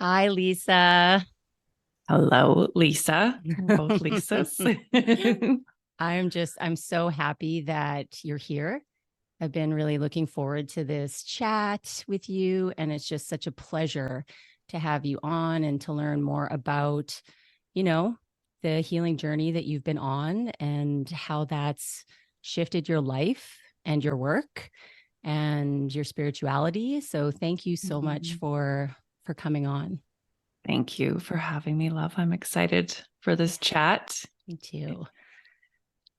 Hi, Lisa. Hello, Lisa. We're both Lisas. I'm so happy that you're here. I've been really looking forward to this chat with you, and it's just such a pleasure to have you on and to learn more about, you know, the healing journey that you've been on and how that's shifted your life and your work and your spirituality. So thank you so much Mhm. for coming on. Thank you for having me, love. I'm excited for this chat. Me too.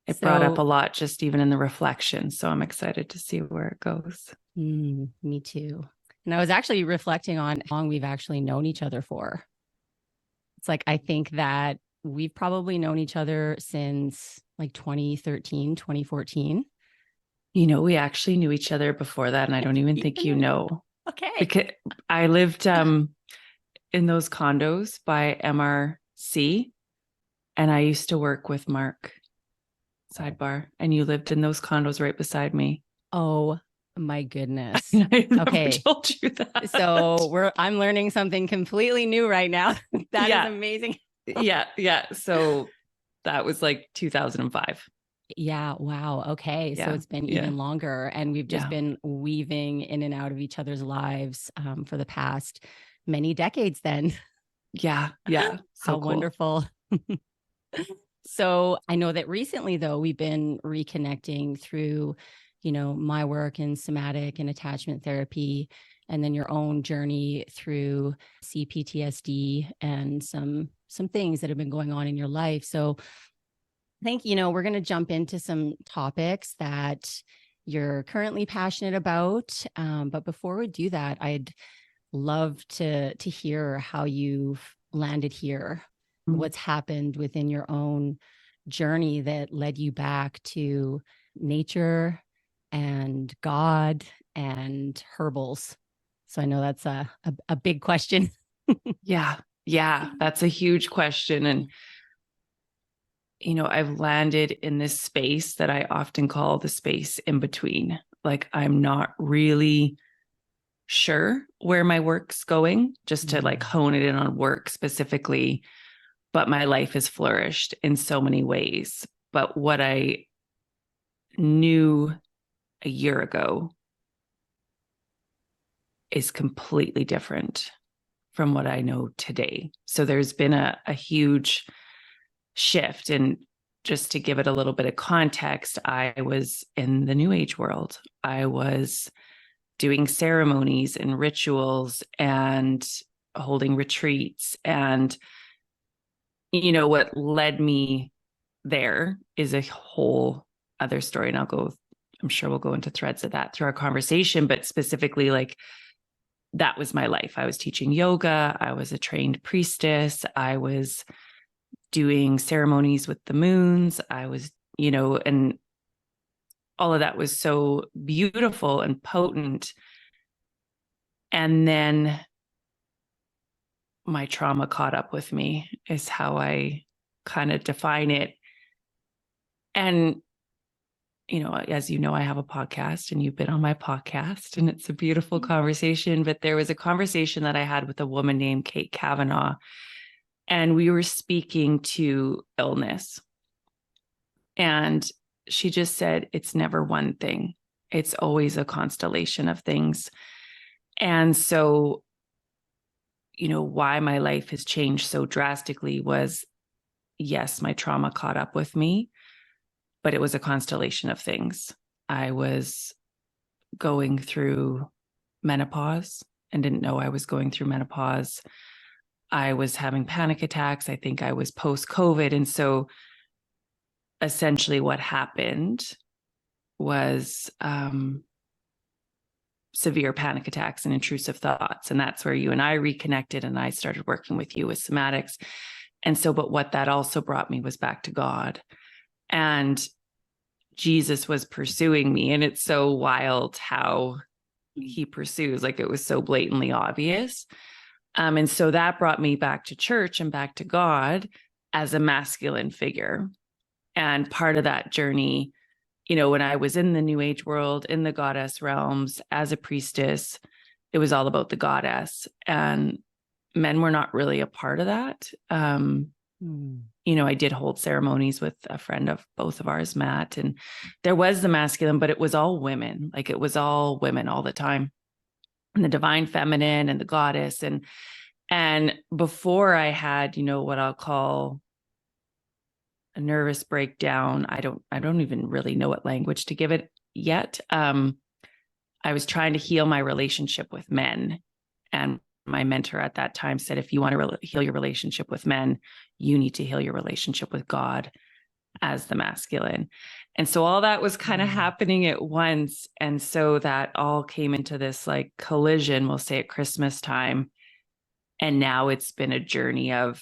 It brought up a So lot just even in the reflection. So I'm excited to see where it goes. Me too. And I was actually reflecting on how long we've actually known each other for. It's like, I think that we've probably known each other since like 2013, 2014. We actually knew each other before that, and I don't even think you know Okay. because I lived in those condos by MRC, and I used to work with Mark, sidebar, and you lived in those condos right beside me. Oh my goodness. I never Okay. told you that. So I'm learning something completely new right now. That is Yeah, amazing. yeah. So that was like 2005. Yeah. Wow. Okay. So Yeah, it's been yeah, even longer, and we've just yeah, been weaving in and out of each other's lives for the past many decades then. yeah. How So cool. wonderful. So I know that recently, though, we've been reconnecting through, my work in somatic and attachment therapy, and then your own journey through CPTSD and some things that have been going on in your life. So I think, we're going to jump into some topics that you're currently passionate about. But before we do that, I'd love to hear how you've landed here, Mm. what's happened within your own journey that led you back to nature and God and herbals. So I know that's a big question. Yeah. That's a huge question. And, I've landed in this space that I often call the space in between. Like, I'm not really sure where my work's going, just to like hone it in on work specifically. But my life has flourished in so many ways. But what I knew a year ago is completely different from what I know today. So there's been a huge shift. And just to give it a little bit of context, I was in the New Age world. I was doing ceremonies and rituals and holding retreats. And, what led me there is a whole other story. And I'm sure we'll go into threads of that through our conversation, but specifically, like, that was my life. I was teaching yoga. I was a trained priestess. I was doing ceremonies with the moons. I was, and all of that was so beautiful and potent. And then my trauma caught up with me, is how I kind of define it. And, as you know, I have a podcast and you've been on my podcast, and it's a beautiful conversation. But there was a conversation that I had with a woman named Kate Kavanaugh, and we were speaking to illness. And she just said, it's never one thing, it's always a constellation of things. And so, why my life has changed so drastically was, yes, my trauma caught up with me, but it was a constellation of things. I was going through menopause and didn't know I was going through menopause. I was having panic attacks. I think I was post COVID. And so essentially what happened was severe panic attacks and intrusive thoughts. And that's where you and I reconnected, and I started working with you with somatics. And so, but what that also brought me was back to God. And Jesus was pursuing me. And it's so wild how he pursues, like, it was so blatantly obvious. And so that brought me back to church and back to God as a masculine figure. And part of that journey, when I was in the New Age world, in the goddess realms as a priestess, it was all about the goddess. And men were not really a part of that. You know, I did hold ceremonies with a friend of both of ours, Matt, and there was the masculine, but it was all women. Like it was all women all the time, and the divine feminine and the goddess. And before I had, you know, what I'll call a nervous breakdown, I don't even really know what language to give it yet. I was trying to heal my relationship with men. And my mentor at that time said, if you want to heal your relationship with men, you need to heal your relationship with God as the masculine. And so all that was kind of happening at once. And so that all came into this like collision, we'll say at Christmas time. And now it's been a journey of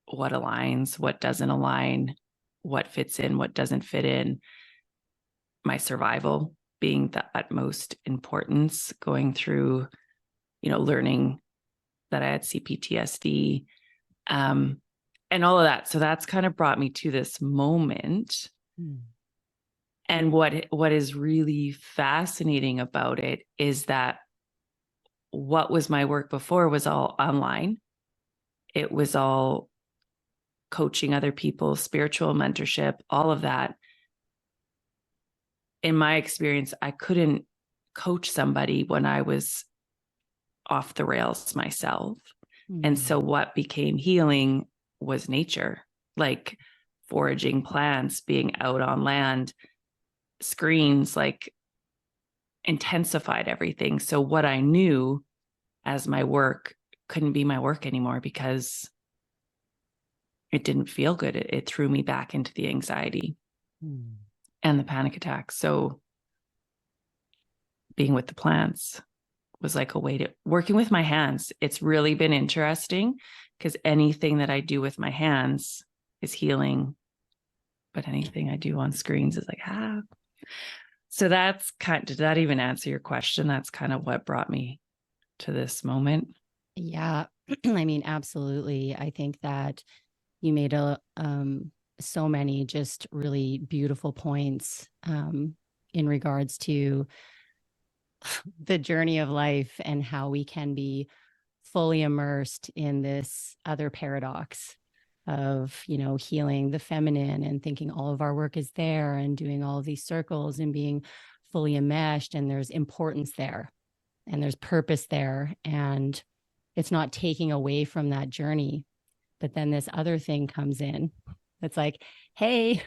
what aligns, what doesn't align, what fits in, what doesn't fit in, my survival being the utmost importance, going through, you know, learning that I had CPTSD, and all of that. So that's kind of brought me to this moment. And what is really fascinating about it is that what was my work before was all online. It was all coaching other people, spiritual mentorship, all of that. In my experience, I couldn't coach somebody when I was off the rails myself. And so what became healing was nature, like foraging plants, being out on land, screens, like intensified everything. So what I knew as my work couldn't be my work anymore because it didn't feel good. It threw me back into the anxiety and the panic attacks. So being with the plants was like a way to working with my hands. It's really been interesting because anything that I do with my hands is healing, but anything I do on screens is like, So that's did that even answer your question? That's kind of what brought me to this moment. Yeah. I mean, absolutely. I think that you made so many just really beautiful points in regards to the journey of life and how we can be fully immersed in this other paradox of, you know, healing the feminine and thinking all of our work is there and doing all of these circles and being fully enmeshed. And there's importance there and there's purpose there. And it's not taking away from that journey. But then this other thing comes in. It's like, hey,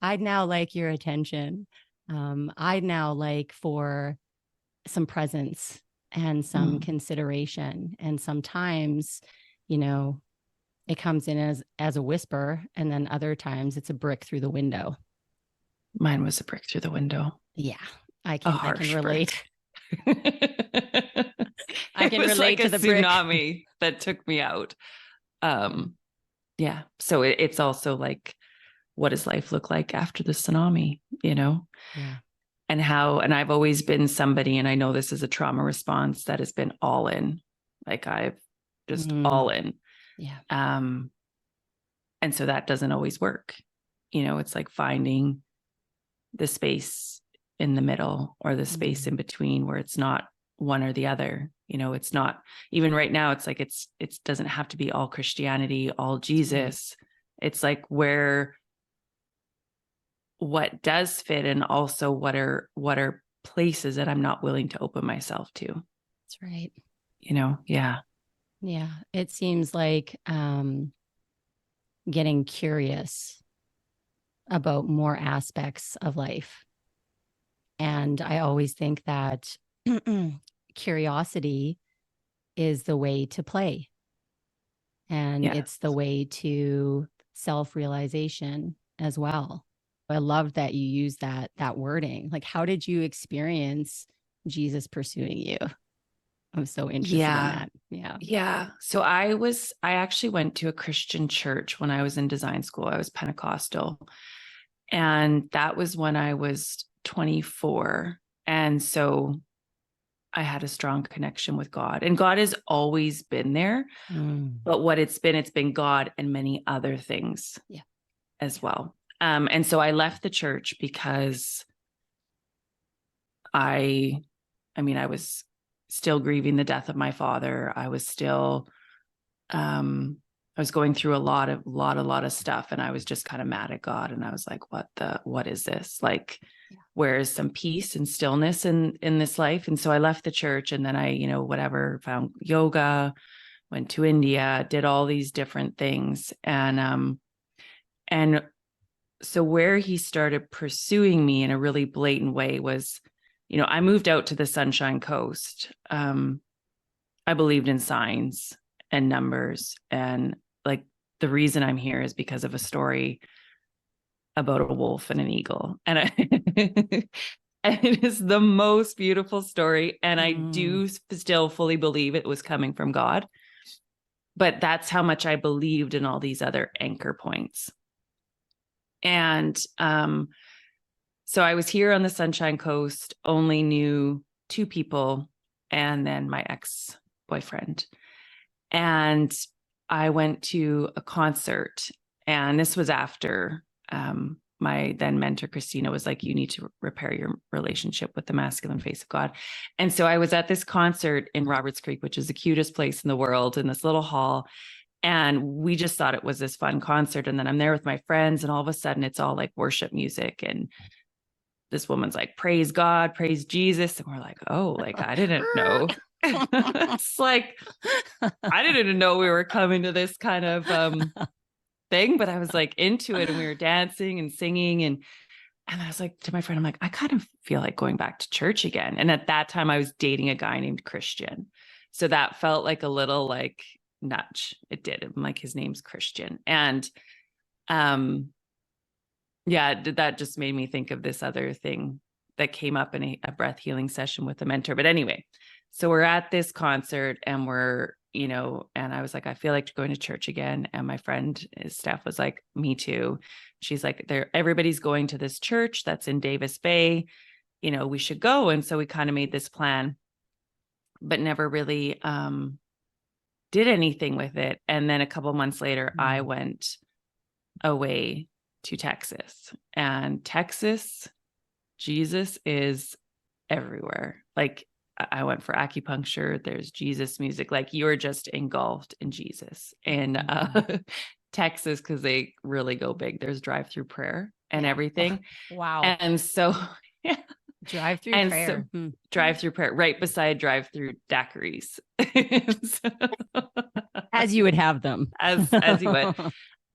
I'd now like your attention. I'd now like for some presence and some consideration. And sometimes, you know, it comes in as a whisper, and then other times it's a brick through the window. Mine was a brick through the window. Yeah, I can relate. I can relate to the tsunami that took me out. Yeah. So it's also like, what does life look like after the tsunami, you know? Yeah. And I've always been somebody, and I know this is a trauma response that has been all in, like I've just all in. Yeah. And so that doesn't always work. You know, it's like finding the space in the middle or the space in between where it's not one or the other. You know, it's not even right now. It's like, it doesn't have to be all Christianity, all Jesus. It's like what does fit, and also what are places that I'm not willing to open myself to. That's right. You know? Yeah. Yeah. It seems like getting curious about more aspects of life. And I always think that curiosity is the way to play. And it's the way to self-realization as well. I love that you use that wording. Like, how did you experience Jesus pursuing you? I'm so interested in that. Yeah. Yeah. So I actually went to a Christian church when I was in design school. I was Pentecostal. And that was when I was 24. And so I had a strong connection with God, and God has always been there. But what it's been God and many other things as well. And so I left the church because I was still grieving the death of my father. I was still, I was going through a lot of stuff, and I was just kind of mad at God. And I was like, what is this? Like, where is some peace and stillness in this life? And so I left the church, and then I, found yoga, went to India, did all these different things. And so where he started pursuing me in a really blatant way was, I moved out to the Sunshine Coast. I believed in signs and numbers. And like, the reason I'm here is because of a story about a wolf and an eagle. And and it is the most beautiful story. And I do still fully believe it was coming from God. But that's how much I believed in all these other anchor points. And so I was here on the Sunshine Coast, only knew 2 people, and then my ex-boyfriend. And I went to a concert, and this was after my then mentor, Christina, was like, you need to repair your relationship with the masculine face of God. And so I was at this concert in Roberts Creek, which is the cutest place in the world, in this little hall. And we just thought it was this fun concert. And then I'm there with my friends, and all of a sudden it's all like worship music. And this woman's like, praise God, praise Jesus. And we're like, oh, like, I didn't know. It's like, I didn't know we were coming to this kind of thing, but I was like into it, and we were dancing and singing. And I was like to my friend, I'm like, I kind of feel like going back to church again. And at that time I was dating a guy named Christian. So that felt like a little like nudge. It did. I'm like, his name's Christian. And that just made me think of this other thing that came up in a breath healing session with a mentor. But anyway, so we're at this concert, and and I was like, I feel like going to church again. And my friend, Steph, was like, me too. She's like, everybody's going to this church that's in Davis Bay. We should go. And so we kind of made this plan, but never really did anything with it. And then a couple of months later, I went away to Texas. And Texas, Jesus is everywhere. Like, I went for acupuncture. There's Jesus music. Like, you're just engulfed in Jesus. And Texas, because they really go big. There's drive-through prayer and everything. Wow. And so, yeah. Drive-through prayer. Drive-through prayer, right beside drive-through daiquiris. As you would have them. As you would.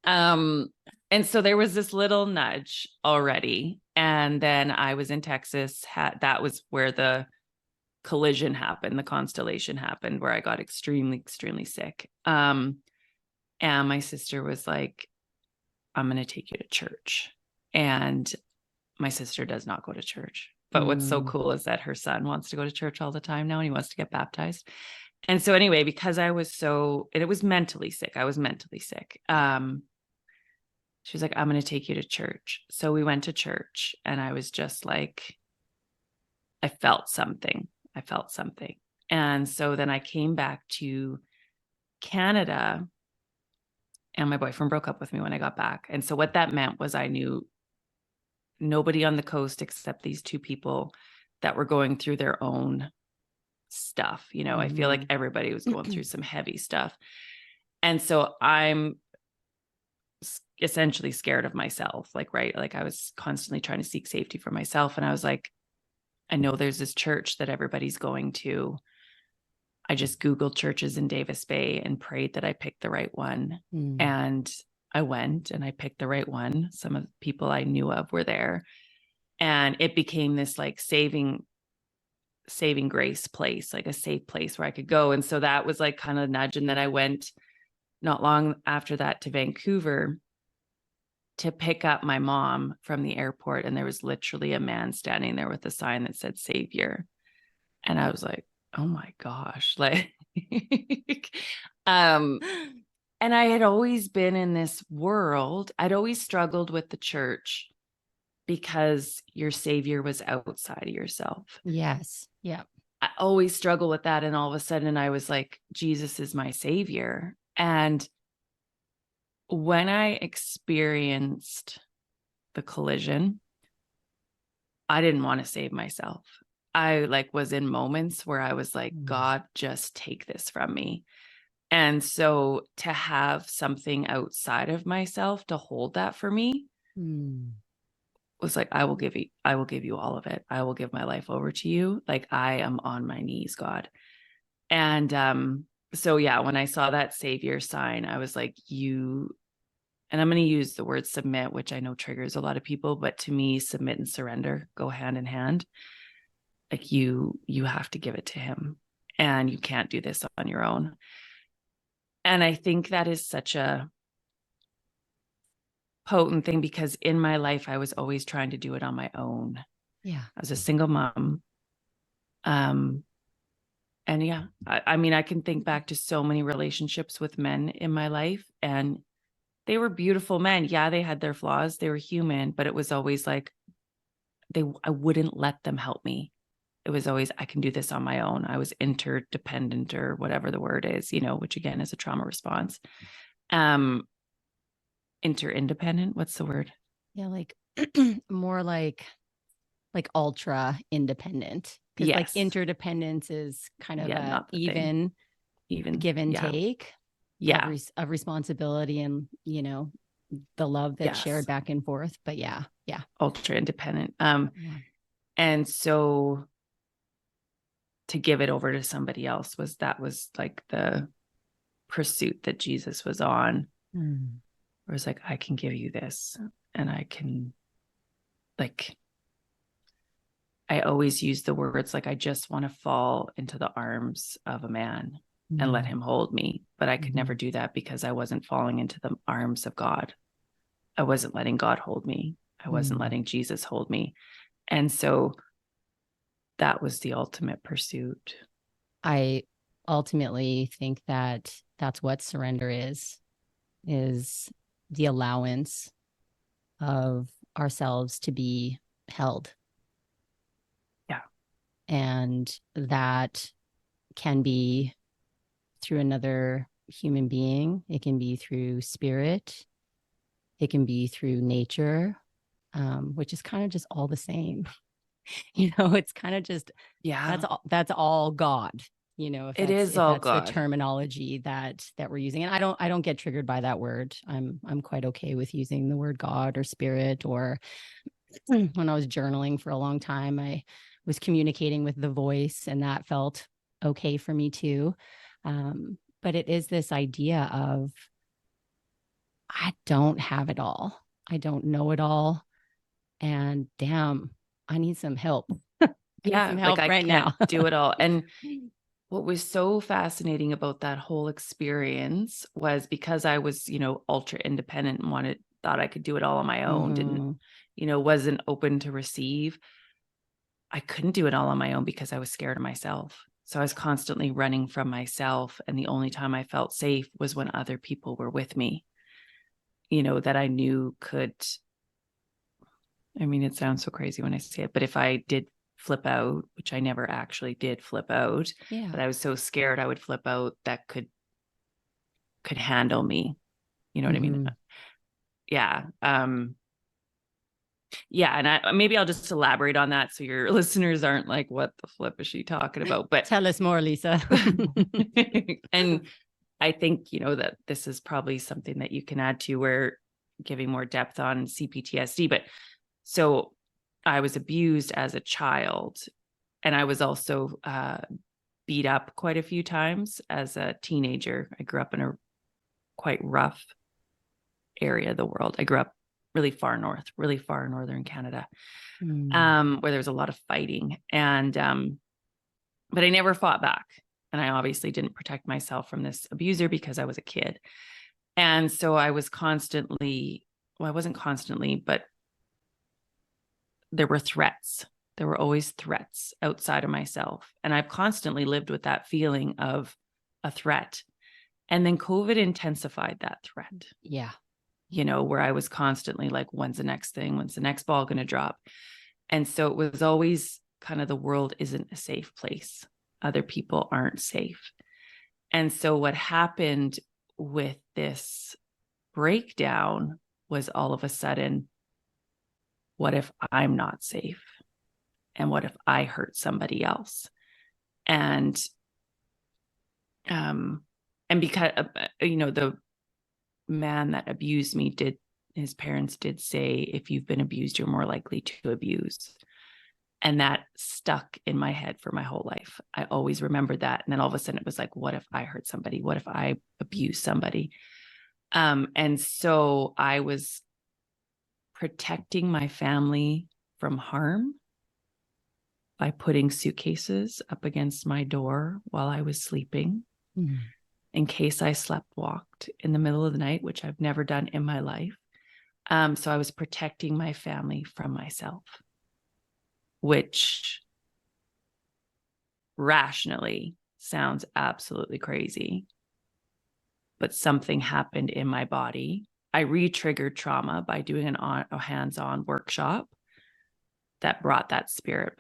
And so there was this little nudge already. And then I was in Texas. That was where the collision happened, the constellation happened, where I got extremely, extremely sick. And my sister was like, I'm going to take you to church. And my sister does not go to church. But what's so cool is that her son wants to go to church all the time now, and he wants to get baptized. And so anyway, because I was and it was mentally sick. I was mentally sick. She was like, I'm going to take you to church. So we went to church, and I was just like, I felt something. And so then I came back to Canada, and my boyfriend broke up with me when I got back. And so what that meant was I knew nobody on the coast except these 2 people that were going through their own stuff. I feel like everybody was going through some heavy stuff. And so I'm essentially scared of myself, like, right? Like, I was constantly trying to seek safety for myself. And I was like, I know there's this church that everybody's going to. I just Googled churches in Davis Bay and prayed that I picked the right one. And I went and I picked the right one. Some of the people I knew of were there, and it became this like saving grace place, like a safe place where I could go. And so that was like kind of a nudge. And then I went not long after that to Vancouver to pick up my mom from the airport. And there was literally a man standing there with a sign that said Savior. And I was like, oh my gosh, like, and I had always been in this world. I'd always struggled with the church because your savior was outside of yourself. Yes. Yeah. I always struggle with that. And all of a sudden I was like, Jesus is my savior. And when I experienced the collision, I didn't want to save myself. I like was in moments where I was like, God, just take this from me. And so to have something outside of myself to hold that for me was like, I will give you all of it. I will give my life over to you. Like, I am on my knees, God. And so yeah, when I saw that savior sign, I was like, and I'm going to use the word submit, which I know triggers a lot of people, but to me, submit and surrender go hand in hand. Like you have to give it to him, and you can't do this on your own. And I think that is such a potent thing, because in my life, I was always trying to do it on my own. Yeah. I was a single mom. And yeah, I mean, I can think back to so many relationships with men in my life, and they were beautiful men. Yeah, they had their flaws. They were human, but it was always like I wouldn't let them help me. It was always, I can do this on my own. I was interdependent, or whatever the word is, which again is a trauma response. Interdependent. What's the word? Yeah. Like more like ultra independent. Because Yes. like interdependence is kind of not the even give and take of responsibility, and the love that's shared back and forth. But yeah. Ultra independent. And so to give it over to somebody else was like the pursuit that Jesus was on. Where it's like, I can give you this, and I can, like, I always use the words like, I just want to fall into the arms of a man and let him hold me. But I could never do that, because I wasn't falling into the arms of God. I wasn't letting God hold me. I wasn't letting Jesus hold me. And so that was the ultimate pursuit. I ultimately think that that's what surrender is the allowance of ourselves to be held. Yeah. And that can be through another human being. It can be through spirit. It can be through nature, which is kind of just all the same. It's kind of just, that's all God, if that's God. the terminology that we're using. And I don't get triggered by that word. I'm quite okay with using the word God or spirit. Or when I was journaling for a long time, I was communicating with the voice, and that felt okay for me too. But it is this idea of, I don't have it all. I don't know it all. And damn, I need some help. Yeah, some help like I right can't now. do it all. And what was so fascinating about that whole experience was, because I was, ultra independent and thought I could do it all on my own, didn't, wasn't open to receive. I couldn't do it all on my own because I was scared of myself. So I was constantly running from myself. And the only time I felt safe was when other people were with me, that I knew could, I mean, it sounds so crazy when I say it, but if I did flip out, which I never actually did flip out, but I was so scared I would flip out, that could handle me. You know what I mean? Yeah. Yeah. And maybe I'll just elaborate on that, so your listeners aren't like, what the flip is she talking about? But tell us more, Lisa. And I think, that this is probably something that you can add to, where giving more depth on CPTSD. But so I was abused as a child, and I was also beat up quite a few times as a teenager. I grew up in a quite rough area of the world. I grew up really far north, really far in northern Canada, where there was a lot of fighting. And but I never fought back. And I obviously didn't protect myself from this abuser because I was a kid. And so I was constantly, well, I wasn't constantly, but there were threats. There were always threats outside of myself. And I've constantly lived with that feeling of a threat. And then COVID intensified that threat. Yeah. Where I was constantly like, when's the next thing? When's the next ball going to drop? And so it was always kind of, the world isn't a safe place. Other people aren't safe. And so what happened with this breakdown was, all of a sudden, what if I'm not safe? And what if I hurt somebody else? And because, the man that abused me his parents did say, if you've been abused, you're more likely to abuse. And that stuck in my head for my whole life. I always remembered that. And then all of a sudden it was like, what if I hurt somebody? What if I abuse somebody? And so I was protecting my family from harm by putting suitcases up against my door while I was sleeping, in case I walked in the middle of the night, which I've never done in my life. So I was protecting my family from myself, which rationally sounds absolutely crazy. But something happened in my body. I re-triggered trauma by doing a hands-on workshop that brought that spirit,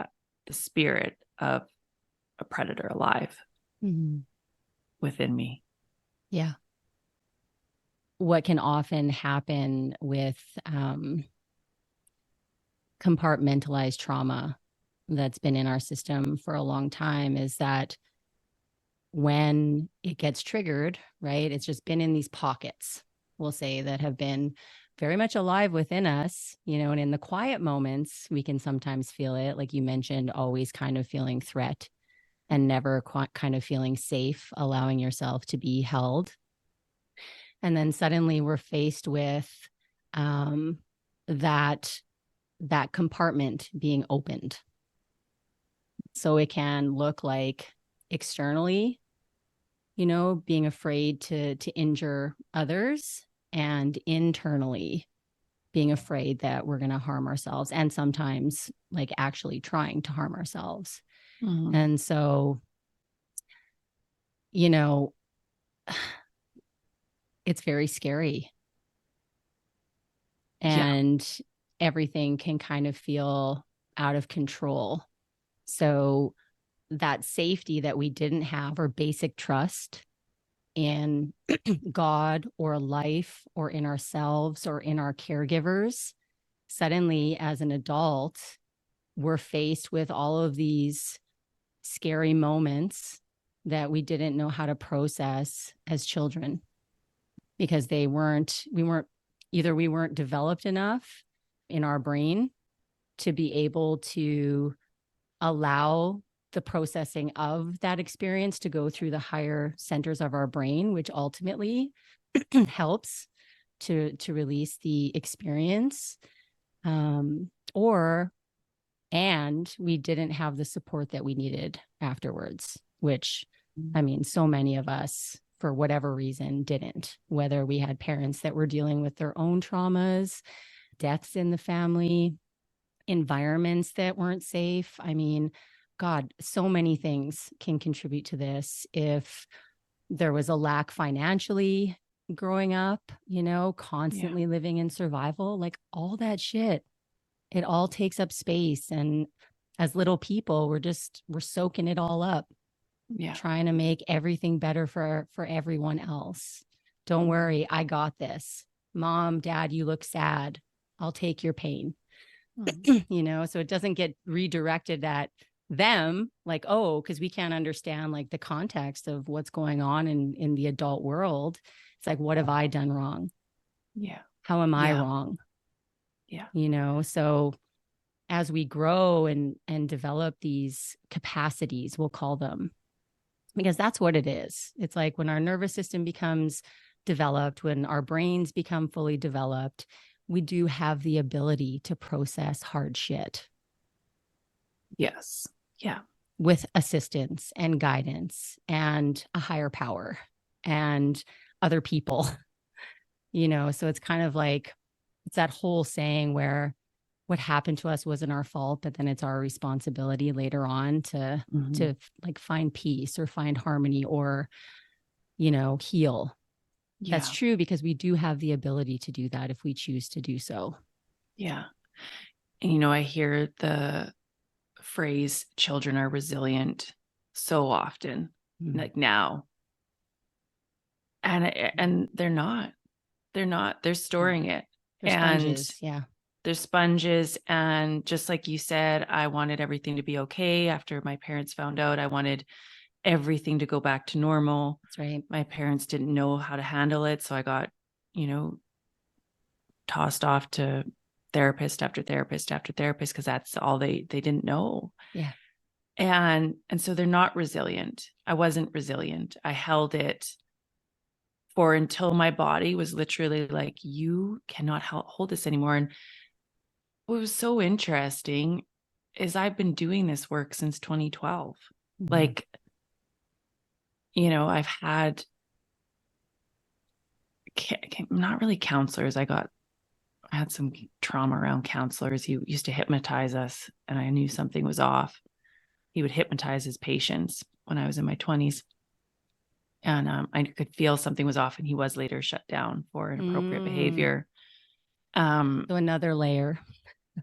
the spirit of a predator alive within me. Yeah. What can often happen with compartmentalized trauma that's been in our system for a long time is that when it gets triggered, right, it's just been in these pockets, we'll say, that have been very much alive within us, and in the quiet moments, we can sometimes feel it, like you mentioned, always kind of feeling threat and never kind of feeling safe, allowing yourself to be held. And then suddenly we're faced with that compartment being opened. So it can look like externally, being afraid to injure others, and internally being afraid that we're going to harm ourselves, and sometimes like actually trying to harm ourselves. And so, it's very scary. And everything can kind of feel out of control. So that safety that we didn't have, or basic trust in God or life or in ourselves or in our caregivers, suddenly as an adult, we're faced with all of these scary moments that we didn't know how to process as children, because we weren't developed enough in our brain to be able to allow the processing of that experience to go through the higher centers of our brain, which ultimately helps to release the experience. And we didn't have the support that we needed afterwards, which, I mean, so many of us, for whatever reason, didn't, whether we had parents that were dealing with their own traumas, deaths in the family, environments that weren't safe. I mean, God, so many things can contribute to this. If there was a lack financially growing up, constantly living in survival, like all that shit, it all takes up space. And as little people, we're soaking it all up, trying to make everything better for everyone else. Don't worry, I got this. Mom, Dad, you look sad. I'll take your pain. So it doesn't get redirected at them, like, oh, because we can't understand like the context of what's going on in the adult world. It's like, what have I done wrong? How am I wrong? So as we grow and develop these capacities, we'll call them, because that's what it is. It's like when our nervous system becomes developed, when our brains become fully developed, we do have the ability to process hard shit. Yes. Yeah. With assistance and guidance and a higher power and other people, so it's kind of like, it's that whole saying where what happened to us wasn't our fault, but then it's our responsibility later on to like find peace or find harmony or, heal. That's true, because we do have the ability to do that if we choose to do so. Yeah. And, I hear the phrase children are resilient so often, like now. And they're not. They're storing it. They're sponges. Yeah. they're sponges. And just like you said, I wanted everything to be okay. After my parents found out, I wanted everything to go back to normal. That's right. My parents didn't know how to handle it. So I got, tossed off to therapist after therapist after therapist, because that's all they didn't know. Yeah. And so they're not resilient. I wasn't resilient. I held it for until my body was literally like, you cannot hold this anymore. And what was so interesting is I've been doing this work since 2012. Mm-hmm. Like, I've had not really counselors. I had some trauma around counselors. He used to hypnotize us, and I knew something was off. He would hypnotize his patients when I was in my 20s. And I could feel something was off, and he was later shut down for inappropriate behavior. So another layer.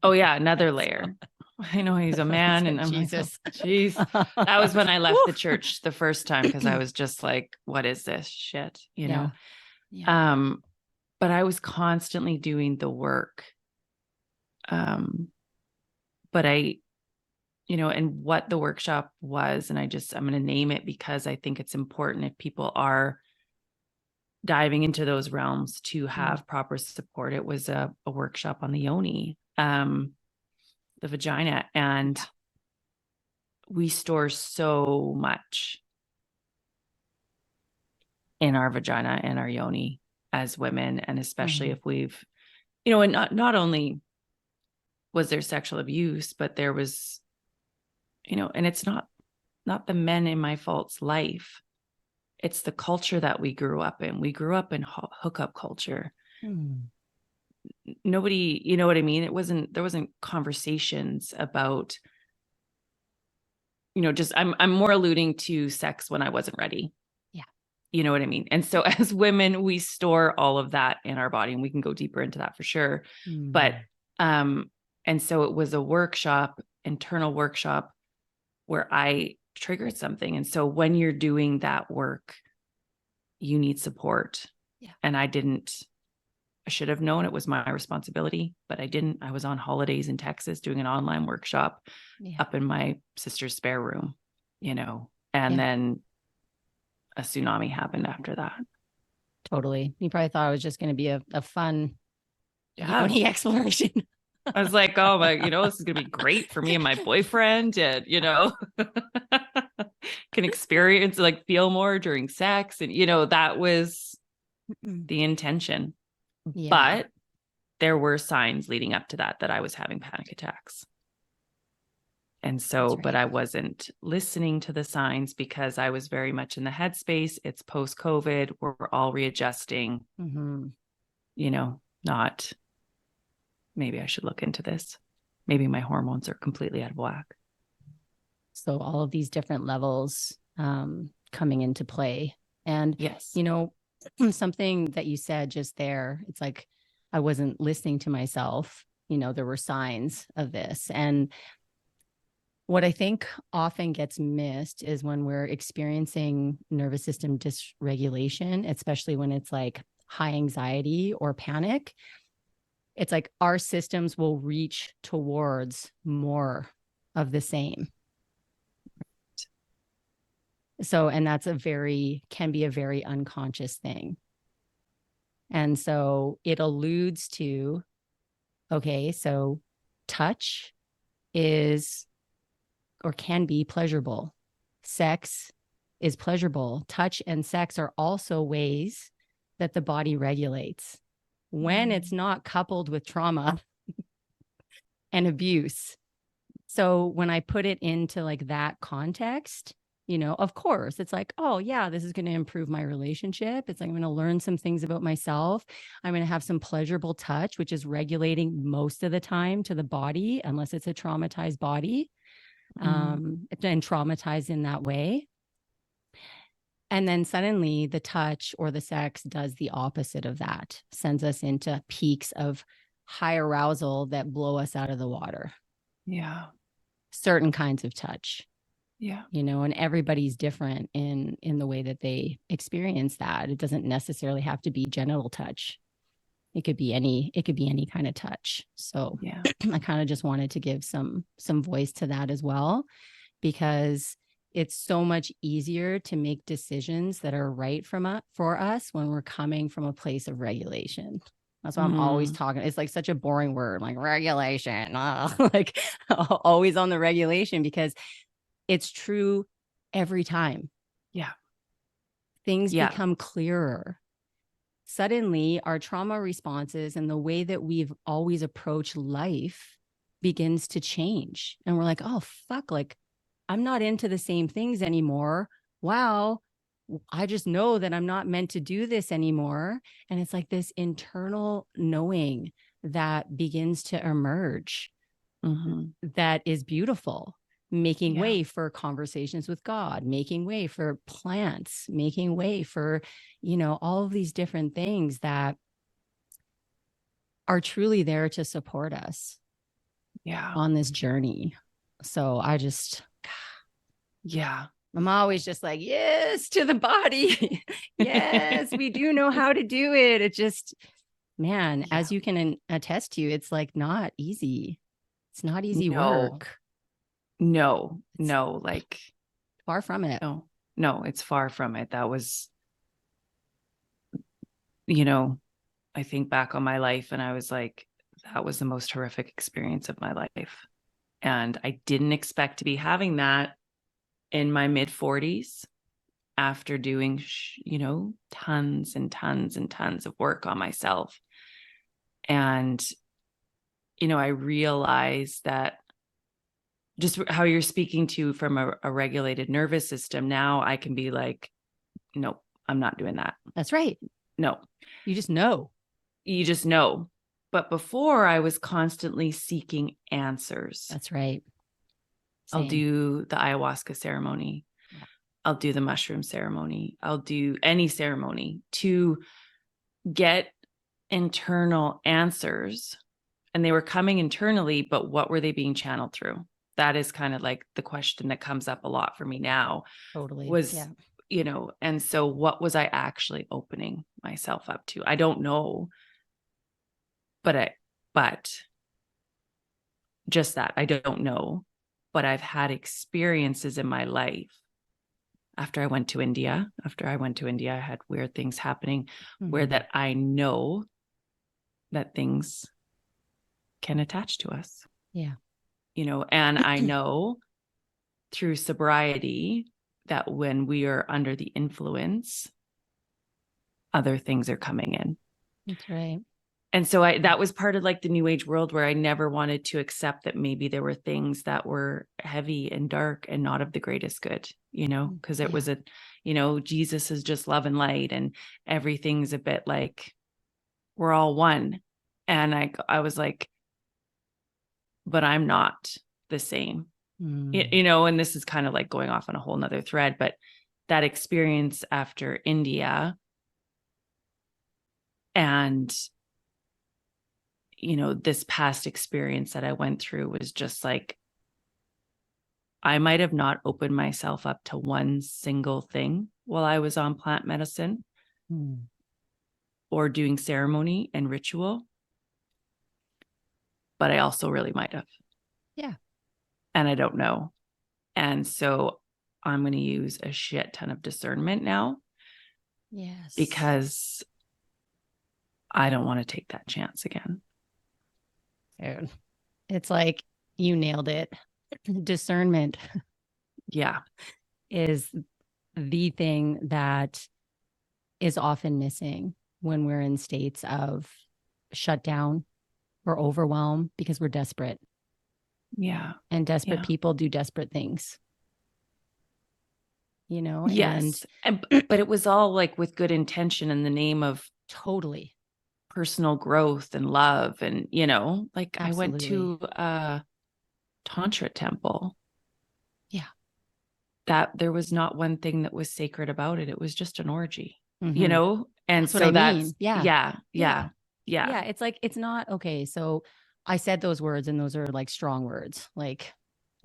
Oh yeah, another layer. I know he's a man, and I'm Jesus. like, jeez. That was when I left the church the first time, because I was just like, what is this shit? Yeah. But I was constantly doing the work. But and what the workshop was, and I'm going to name it because I think it's important if people are diving into those realms to have proper support. It was a workshop on the yoni, the vagina, and we store so much in our vagina and our yoni as women, and especially if we've, and not only was there sexual abuse, but there was, and it's not the men in my fault's life. It's the culture that we grew up in. We grew up in hookup culture. Nobody, you know what I mean? There wasn't conversations about, just, I'm more alluding to sex when I wasn't ready. Yeah. You know what I mean? And so as women, we store all of that in our body, and we can go deeper into that for sure. But, and so it was a workshop, internal workshop, where I triggered something. And so when you're doing that work, you need support. Yeah. And I should have known it was my responsibility, but I didn't. I was on holidays in Texas doing an online workshop up in my sister's spare room, and then a tsunami happened after that. Totally. You probably thought it was just going to be a fun yoni exploration. I was like, oh my, this is going to be great for me and my boyfriend, and, can experience, like, feel more during sex. And, that was the intention. Yeah. But there were signs leading up to that I was having panic attacks. And so, right. But I wasn't listening to the signs because I was very much in the headspace. It's post-COVID. We're all readjusting, not, maybe I should look into this. Maybe my hormones are completely out of whack. So all of these different levels coming into play. And, yes, something that you said just there, it's like, I wasn't listening to myself. There were signs of this. And what I think often gets missed is when we're experiencing nervous system dysregulation, especially when it's like high anxiety or panic, it's like our systems will reach towards more of the same. So, and that's can be a very unconscious thing. And so it alludes to, okay, so touch is, or can be pleasurable. Sex is pleasurable. Touch and sex are also ways that the body regulates when it's not coupled with trauma and abuse. So when I put it into like that context, of course, it's like, oh yeah, this is going to improve my relationship. It's like, I'm going to learn some things about myself. I'm going to have some pleasurable touch, which is regulating most of the time to the body, unless it's a traumatized body, and traumatized in that way. And then suddenly the touch or the sex does the opposite of that, sends us into peaks of high arousal that blow us out of the water. Yeah. Certain kinds of touch. Yeah. And everybody's different in the way that they experience that. It doesn't necessarily have to be genital touch. It could be any kind of touch. So Yeah. I kind of just wanted to give some voice to that as well, because it's so much easier to make decisions that are right for us when we're coming from a place of regulation. That's why I'm always talking. It's like such a boring word, like regulation, like always on the regulation, because it's true every time. Yeah. Things become clearer. Suddenly, our trauma responses and the way that we've always approached life begins to change. And we're like, oh, fuck, like I'm not into the same things anymore. Wow. I just know that I'm not meant to do this anymore. And it's like this internal knowing that begins to emerge that is beautiful, making way for conversations with God, making way for plants, making way for, all of these different things that are truly there to support us on this journey. So I'm always just like, yes, to the body. Yes, we do know how to do it. It just, man, as you can attest to, it's like not easy. It's not easy work. No, like far from it. No, it's far from it. That was, I think back on my life and I was like, that was the most horrific experience of my life. And I didn't expect to be having that in my mid 40s after doing, tons and tons and tons of work on myself. And, I realized that just how you're speaking to from a regulated nervous system, now I can be like, no, I'm not doing that. That's right. No. You just know. But before, I was constantly seeking answers. That's right. Same. I'll do the ayahuasca ceremony. Yeah. I'll do the mushroom ceremony. I'll do any ceremony to get internal answers. And they were coming internally, but what were they being channeled through? That is kind of like the question that comes up a lot for me now. Totally. And so what was I actually opening myself up to? I don't know. But just that, I don't know. But I've had experiences in my life after I went to India. I had weird things happening where that I know that things can attach to us. Yeah. And I know through sobriety that when we are under the influence, other things are coming in. That's right. And so that was part of like the new age world where I never wanted to accept that maybe there were things that were heavy and dark and not of the greatest good, because it was Jesus is just love and light and everything's a bit like we're all one. And I was like, but I'm not the same, and this is kind of like going off on a whole nother thread, but that experience after India and this past experience that I went through was just like, I might have not opened myself up to one single thing while I was on plant medicine or doing ceremony and ritual, but I also really might have. Yeah. And I don't know. And so I'm going to use a shit ton of discernment now. Yes. Because I don't want to take that chance again. Dude, it's like you nailed it. Discernment. Yeah. Is the thing that is often missing when we're in states of shutdown or overwhelm because we're desperate. Yeah. And desperate people do desperate things. Yes. But it was all like with good intention in the name of totally personal growth and love. And, like Absolutely. I went to a Tantra temple. Yeah. That there was not one thing that was sacred about it. It was just an orgy, And that's so what I mean. Yeah. Yeah. It's like, it's not okay. So I said those words and those are like strong words, like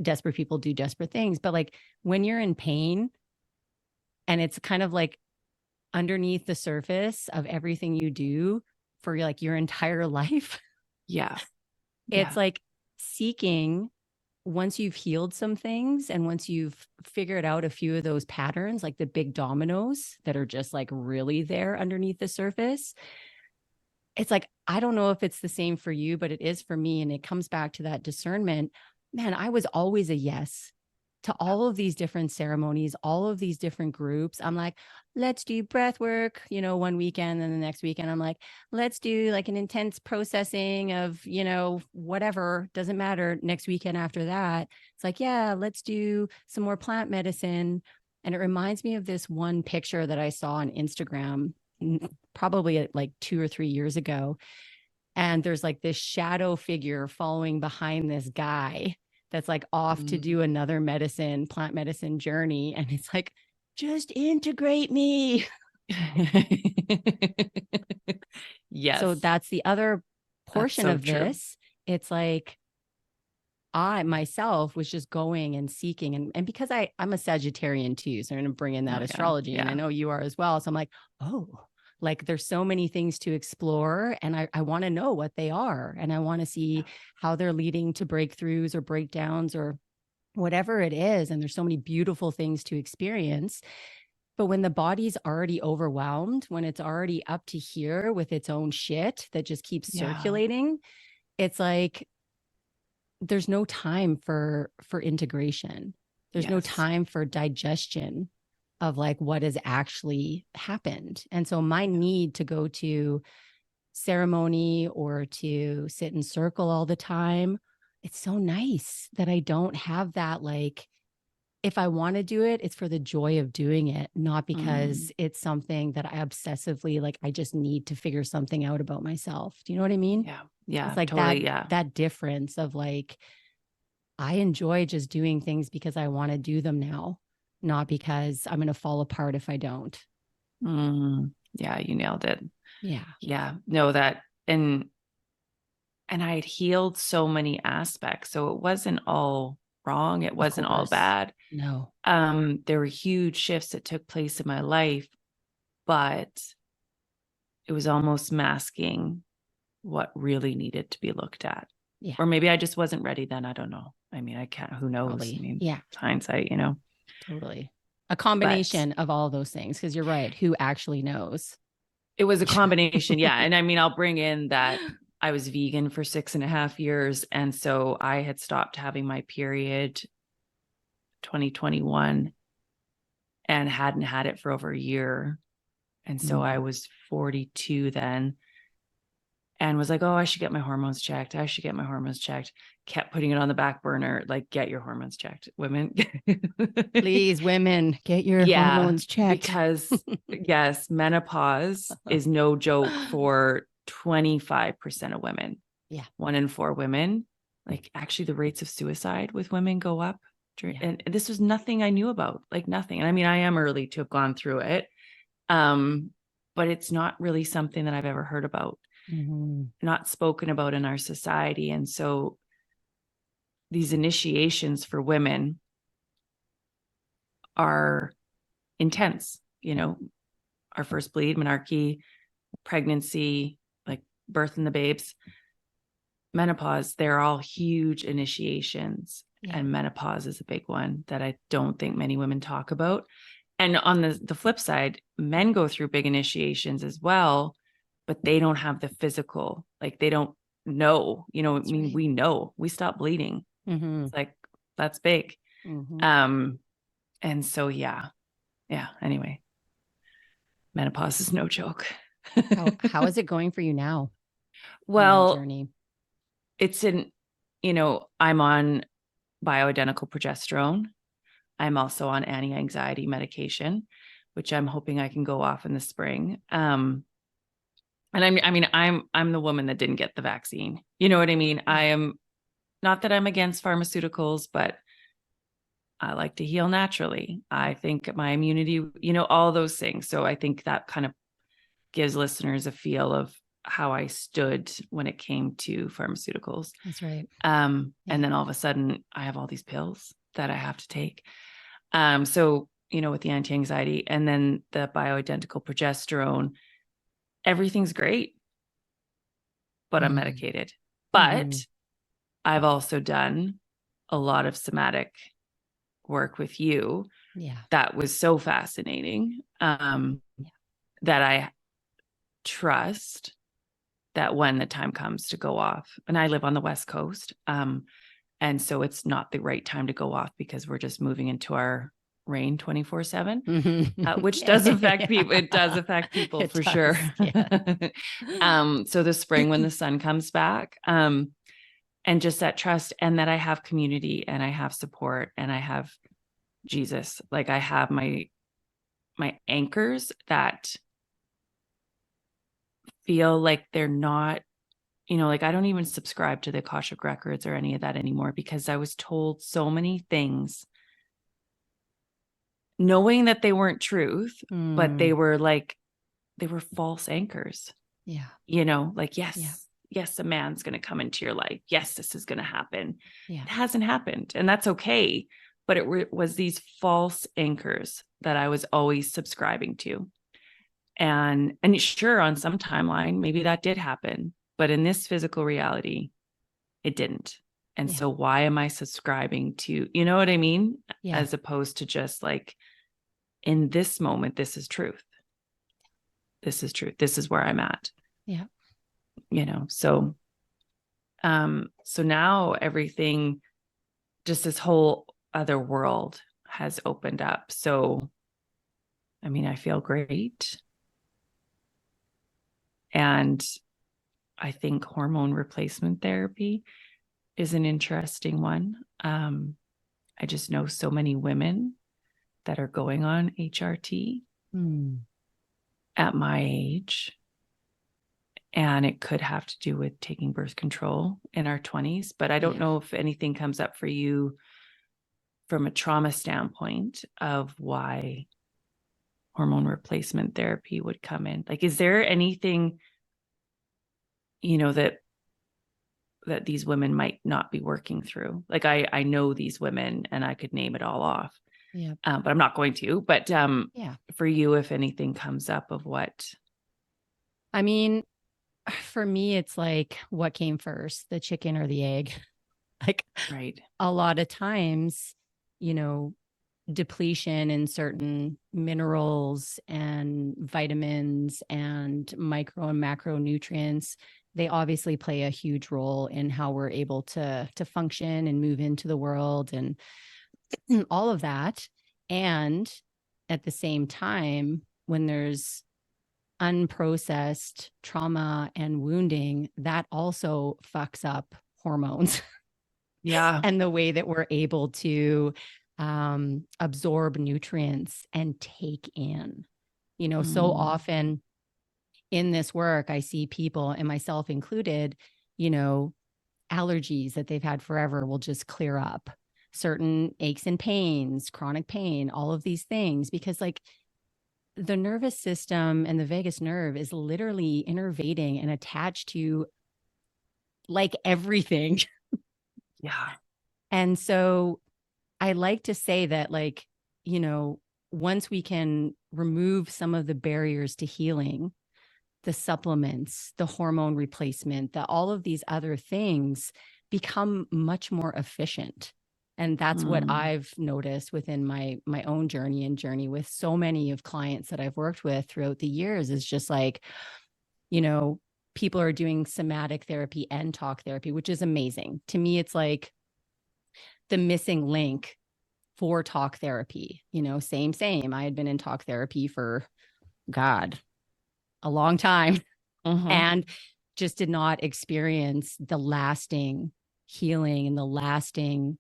desperate people do desperate things. But like when you're in pain and it's kind of like underneath the surface of everything you do, for like your entire life. Yeah. It's Yeah. like seeking, once you've healed some things and once you've figured out a few of those patterns, like the big dominoes that are just like really there underneath the surface, it's like, I don't know if it's the same for you, but it is for me. And it comes back to that discernment. Man, I was always a yes to all of these different ceremonies, all of these different groups. I'm like, let's do breath work, you know, one weekend. And the next weekend, I'm like, let's do like an intense processing of, you know, whatever, doesn't matter. Next weekend after that, it's like, yeah, let's do some more plant medicine. And it reminds me of this one picture that I saw on Instagram, probably like 2 or 3 years ago. And there's like this shadow figure following behind this guy that's like off to do another plant medicine journey. And it's like, just integrate me. Yes. So that's the other portion so of true. this. It's like, I myself was just going and seeking. And because I'm a Sagittarian too, so I'm going to bring in that astrology. And I know you are as well. So I'm like, oh, like there's so many things to explore. And I want to know what they are. And I want to see how they're leading to breakthroughs or breakdowns or whatever it is. And there's so many beautiful things to experience. But when the body's already overwhelmed, when it's already up to here with its own shit that just keeps circulating, it's like, there's no time for integration. There's no time for digestion of like what has actually happened. And so my need to go to ceremony or to sit in circle all the time, it's so nice that I don't have that. Like, if I want to do it, it's for the joy of doing it, not because it's something that I obsessively, like, I just need to figure something out about myself. Do you know what I mean? Yeah. Yeah. It's like totally. that difference of like, I enjoy just doing things because I want to do them now, not because I'm going to fall apart if I don't. Yeah, you nailed it. Yeah. Yeah. No, that, and I had healed so many aspects. So it wasn't all wrong. It wasn't all bad. No. There were huge shifts that took place in my life, but it was almost masking what really needed to be looked at. Yeah. Or maybe I just wasn't ready then. I don't know. I mean, I can't, who knows? Probably. I mean, yeah. Hindsight, you know? Totally. A combination of all those things. Cause you're right. Who actually knows? It was a combination. Yeah. And I mean, I'll bring in that I was vegan for 6.5 years. And so I had stopped having my period 2021 and hadn't had it for over a year. And so I was 42 then and was like, oh, I should get my hormones checked. I should get my hormones checked. Kept putting it on the back burner. Like, get your hormones checked, women. Please, women, get your hormones checked. Because yes, menopause is no joke for 25% of women. Yeah. 1 in 4 women. Like, actually the rates of suicide with women go up. And this was nothing I knew about, like nothing. And I mean, I am early to have gone through it. But it's not really something that I've ever heard about, not spoken about in our society. And so these initiations for women are intense, you know, our first bleed, menarche, pregnancy, like birthing the babes, menopause, they're all huge initiations. And menopause is a big one that I don't think many women talk about. And on the flip side, men go through big initiations as well, but they don't have the physical, like they don't know, you know, I mean, we know we stop bleeding. It's like, that's big. And so, yeah. Anyway, menopause is no joke. How is it going for you now? Well, journey? It's you know, I'm on bioidentical progesterone. I'm also on anti-anxiety medication, which I'm hoping I can go off in the spring. And I'm the woman that didn't get the vaccine. You know what I mean? I am not that I'm against pharmaceuticals, but I like to heal naturally. I think my immunity, you know, all those things. So I think that kind of gives listeners a feel of how I stood when it came to pharmaceuticals. That's right. And then all of a sudden I have all these pills that I have to take. So, you know, with the anti-anxiety and then the bioidentical progesterone, everything's great. but I'm Mm. medicated. But I've also done a lot of somatic work with you. Yeah. That was so fascinating. That I trust that when the time comes to go off, and I live on the West Coast. And so it's not the right time to go off because we're just moving into our rain 24/7, which does affect people. It does affect people for sure. Yeah. So the spring when the sun comes back, and just that trust, and that I have community and I have support and I have Jesus. Like I have my anchors that feel like they're not, like I don't even subscribe to the Akashic records or any of that anymore because I was told so many things knowing that they weren't truth, but they were false anchors. Yeah. Like, yes, a man's going to come into your life. Yes, this is going to happen. Yeah. It hasn't happened. And that's okay. But it was these false anchors that I was always subscribing to. And sure, on some timeline, maybe that did happen. But in this physical reality, it didn't. And so why am I subscribing to, you know what I mean? Yeah. As opposed to just like, in this moment, this is truth. This is truth. This is where I'm at. Yeah. So now everything, just this whole other world has opened up. So, I mean, I feel great. And I think hormone replacement therapy is an interesting one. I just know so many women that are going on HRT at my age. And it could have to do with taking birth control in our 20s. But I don't know if anything comes up for you from a trauma standpoint of why hormone replacement therapy would come in. Like, is there anything, that these women might not be working through? Like, I know these women and I could name it all off. Yeah. But I'm not going to. But for you, if anything comes up of what? I mean, for me, it's like, what came first, the chicken or the egg? Like, right. A lot of times, depletion in certain minerals and vitamins and micro and macronutrients, they obviously play a huge role in how we're able to function and move into the world and all of that. And at the same time, when there's unprocessed trauma and wounding, that also fucks up hormones. Yeah. And the way that we're able to absorb nutrients and take in. So often in this work, I see people, and myself included, allergies that they've had forever will just clear up. Certain aches and pains, chronic pain, all of these things, because like the nervous system and the vagus nerve is literally innervating and attached to like everything. Yeah. And so I like to say that, like, once we can remove some of the barriers to healing, the supplements, the hormone replacement, all of these other things become much more efficient. And that's what I've noticed within my own journey with so many of clients that I've worked with throughout the years, is just like, people are doing somatic therapy and talk therapy, which is amazing. To me, it's like the missing link for talk therapy. Same. I had been in talk therapy for, God, a long time, and just did not experience the lasting healing and the lasting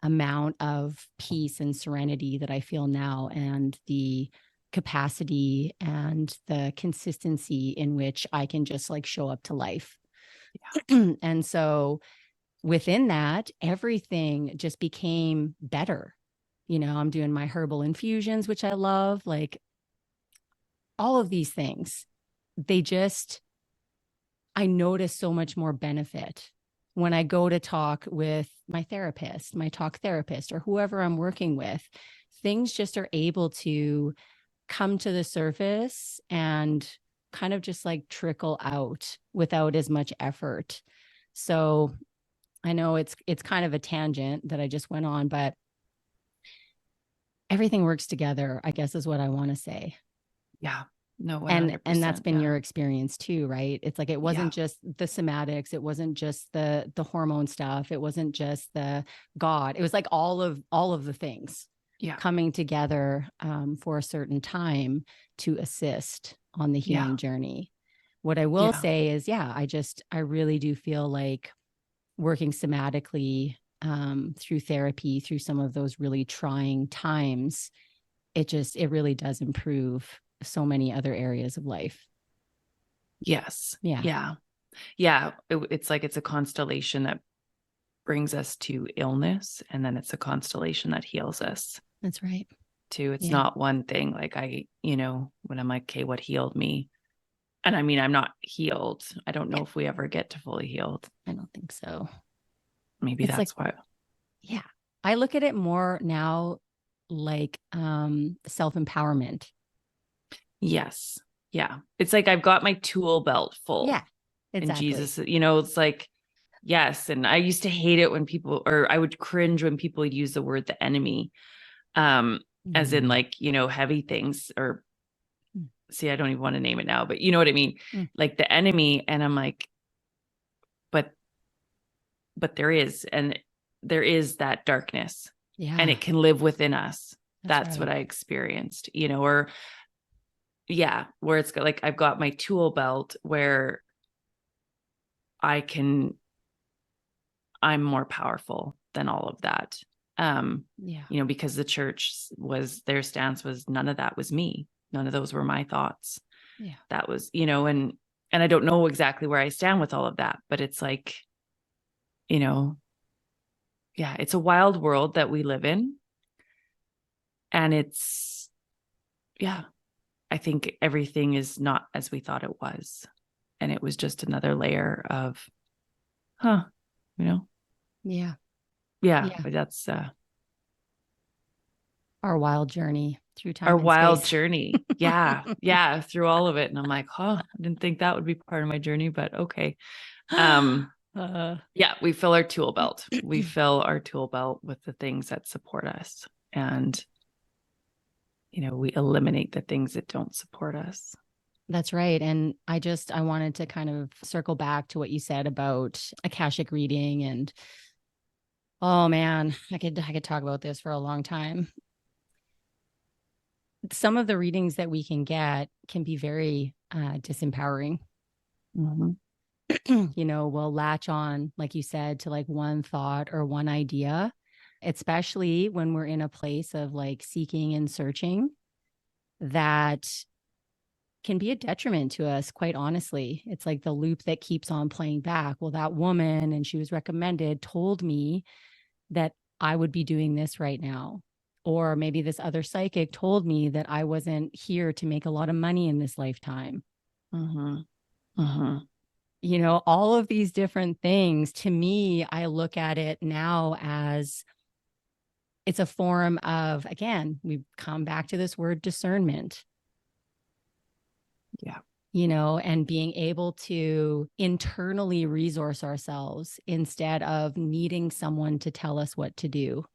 amount of peace and serenity that I feel now, and the capacity and the consistency in which I can just like show up to life. Yeah. And so within that, everything just became better. I'm doing my herbal infusions, which I love, like all of these things. I notice so much more benefit when I go to talk with my therapist, my talk therapist, or whoever I'm working with. Things just are able to come to the surface and kind of just like trickle out without as much effort. So I know it's kind of a tangent that I just went on, but everything works together, I guess is what I want to say. Yeah. No, 100%. And that's been your experience too, right? It's like, it wasn't just the somatics. It wasn't just the hormone stuff. It wasn't just the God. It was like all of the things coming together for a certain time to assist on the healing journey. What I will say is, I really do feel like working somatically through therapy, through some of those really trying times, it really does improve so many other areas of life. Yes. Yeah. It's like, it's a constellation that brings us to illness, and then it's a constellation that heals us. That's right. Too. It's not one thing. Like when I'm like, okay, what healed me? And I mean, I'm not healed. I don't know if we ever get to fully healed. I don't think so. Maybe it's that's why. Yeah. I look at it more now like self-empowerment. Yes. Yeah. It's like I've got my tool belt full. Yeah. Exactly. And Jesus, it's like, yes. And I used to hate it when people, or I would cringe when people would use the word the enemy, as in like, heavy things, or see, I don't even want to name it now, but you know what I mean? Like the enemy. And I'm like, but there is that darkness, and it can live within us. That's what I experienced, where it's like, I've got my tool belt where I'm more powerful than all of that. Because the church their stance was, none of that was me. None of those were my thoughts. Yeah. That was, and I don't know exactly where I stand with all of that, but it's like, it's a wild world that we live in. And it's, I think everything is not as we thought it was. And it was just another layer of, Yeah. But that's our wild journey through time. Our wild journey. Yeah. Through all of it. And I'm like, I didn't think that would be part of my journey, but okay. We fill our tool belt. We fill our tool belt with the things that support us. And, we eliminate the things that don't support us. That's right. And I wanted to kind of circle back to what you said about Akashic reading. And oh man, I could talk about this for a long time. Some of the readings that we can get can be very disempowering. Mm-hmm. We'll latch on, like you said, to like one thought or one idea, especially when we're in a place of like seeking and searching, that can be a detriment to us, quite honestly. It's like the loop that keeps on playing back. Well, that woman, and she was recommended, told me that I would be doing this right now. Or maybe this other psychic told me that I wasn't here to make a lot of money in this lifetime. Mm-hmm. Mm-hmm. All of these different things, to me, I look at it now as it's a form of, again, we've come back to this word discernment. Yeah. And being able to internally resource ourselves instead of needing someone to tell us what to do.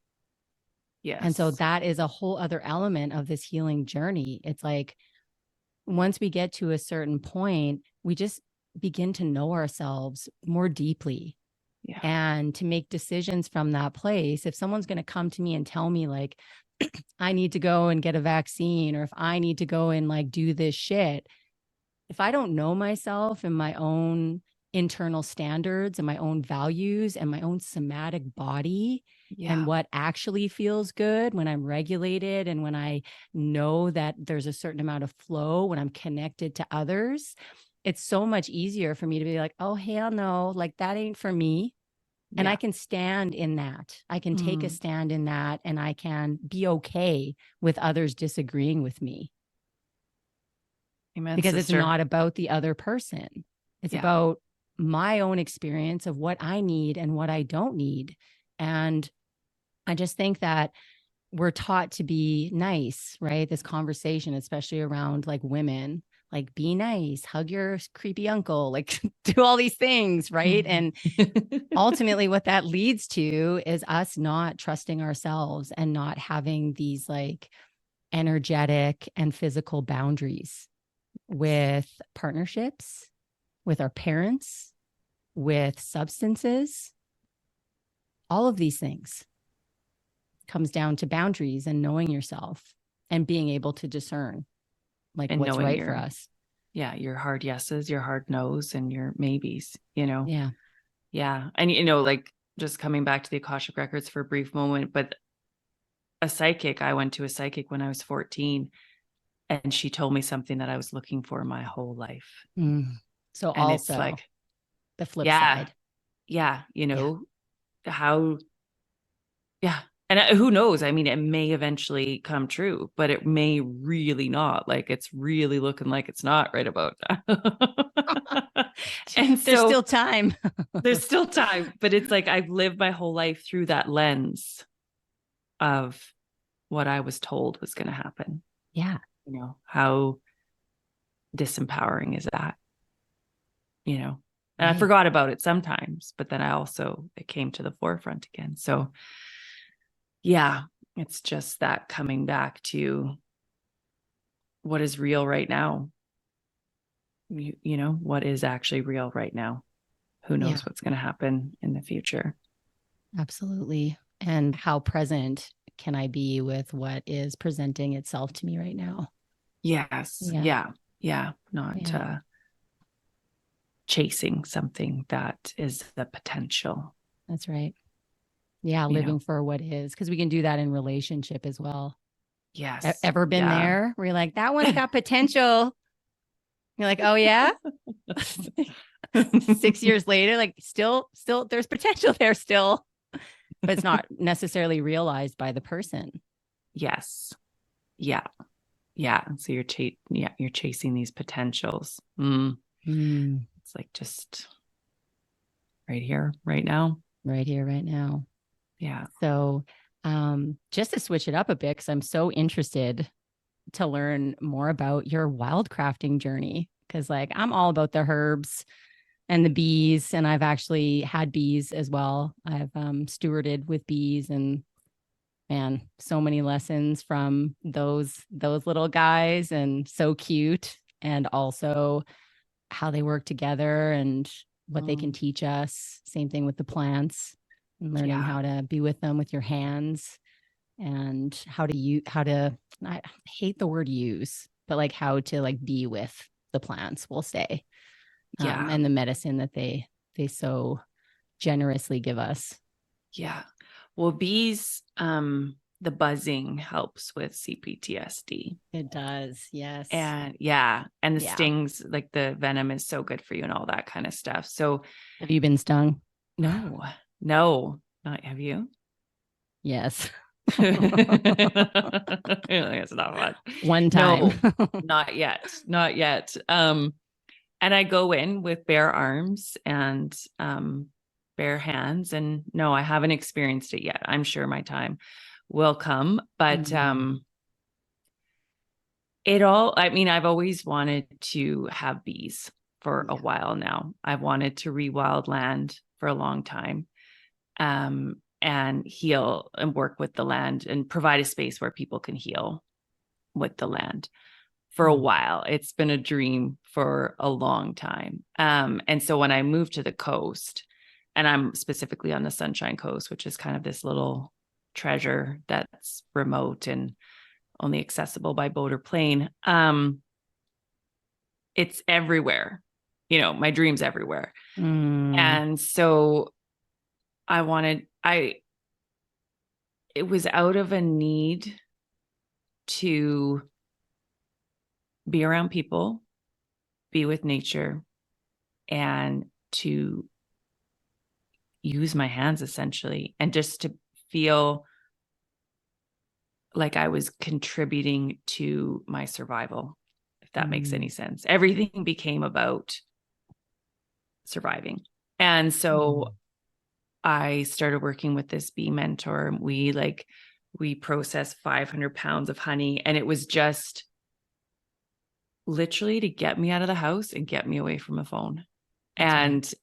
Yes. And so that is a whole other element of this healing journey. It's like, once we get to a certain point, we just begin to know ourselves more deeply. Yeah. And to make decisions from that place. If someone's going to come to me and tell me like, I need to go and get a vaccine, or if I need to go and like do this shit, if I don't know myself and my own internal standards and my own values and my own somatic body, and what actually feels good when I'm regulated, and when I know that there's a certain amount of flow, when I'm connected to others, it's so much easier for me to be like, oh, hell no, like that ain't for me. And I can stand in that. I can take a stand in that, and I can be okay with others disagreeing with me. Amen, because sister. It's not about the other person. It's about my own experience of what I need and what I don't need. And I just think that we're taught to be nice, right? This conversation, especially around like women, like be nice, hug your creepy uncle, like do all these things, right? And ultimately what that leads to is us not trusting ourselves and not having these like energetic and physical boundaries with partnerships, with our parents, with substances. All of these things comes down to boundaries and knowing yourself and being able to discern like and what's knowing right for us. Yeah, your hard yeses, your hard nos, and your maybes, you know? Yeah. Yeah. And, you know, like just coming back to the Akashic Records for a brief moment, but I went to a psychic when I was 14, and she told me something that I was looking for my whole life. So And it's also like, the flip yeah, side. yeah, you know, how, yeah. And who knows? I mean, it may eventually come true, but it may really not. Like it's really looking like it's not right about that. And There's so still time. there's still time, but it's like I've lived my whole life through that lens of what I was told was going to happen. Yeah. You know, how disempowering is that? You know, and Right. I forgot about it sometimes, but then it came to the forefront again. So yeah, it's just that coming back to what is real right now. You know, what is actually real right now? Who knows what's going to happen in the future? Absolutely. And how present can I be with what is presenting itself to me right now? Yes. Yeah. Yeah. Not chasing something that is the potential. That's right. Yeah. Living for what is, because we can do that in relationship as well. Yes. Ever been there? Where you're like, that one's got potential. You're like, oh yeah. 6 years later, like still there's potential there still, but it's not necessarily realized by the person. Yes. Yeah. Yeah. So you're chasing these potentials. It's like just right here, right now. Right here, right now. Yeah. So just to switch it up a bit, because I'm so interested to learn more about your wildcrafting journey. Because like I'm all about the herbs and the bees, and I've actually had bees as well. I've stewarded with bees, and man, so many lessons from those little guys, and so cute, and also how they work together and what they can teach us. Same thing with the plants and learning how to be with them with your hands, and I hate the word use, but like how to like be with the plants, we'll say. And the medicine that they so generously give us. Yeah. Well, bees, the buzzing helps with CPTSD. It does. Yes. And and the stings, like the venom is so good for you and all that kind of stuff. So have you been stung? No, not have you? Yes. It's not fun. One time. No, not yet. And I go in with bare arms and bare hands, and no, I haven't experienced it yet. I'm sure my time will come, but I've always wanted to have bees for a while now. I've wanted to rewild land for a long time, and heal and work with the land and provide a space where people can heal with the land for a while. It's been a dream for a long time. And so when I moved to the coast, and I'm specifically on the Sunshine Coast, which is kind of this little treasure that's remote and only accessible by boat or plane. It's everywhere, you know, my dream's everywhere. And so it was out of a need to be around people, be with nature, and to use my hands essentially, and just to feel like I was contributing to my survival, if that makes any sense. Everything became about surviving. And so I started working with this bee mentor. We processed 500 pounds of honey, and it was just literally to get me out of the house and get me away from a phone. That's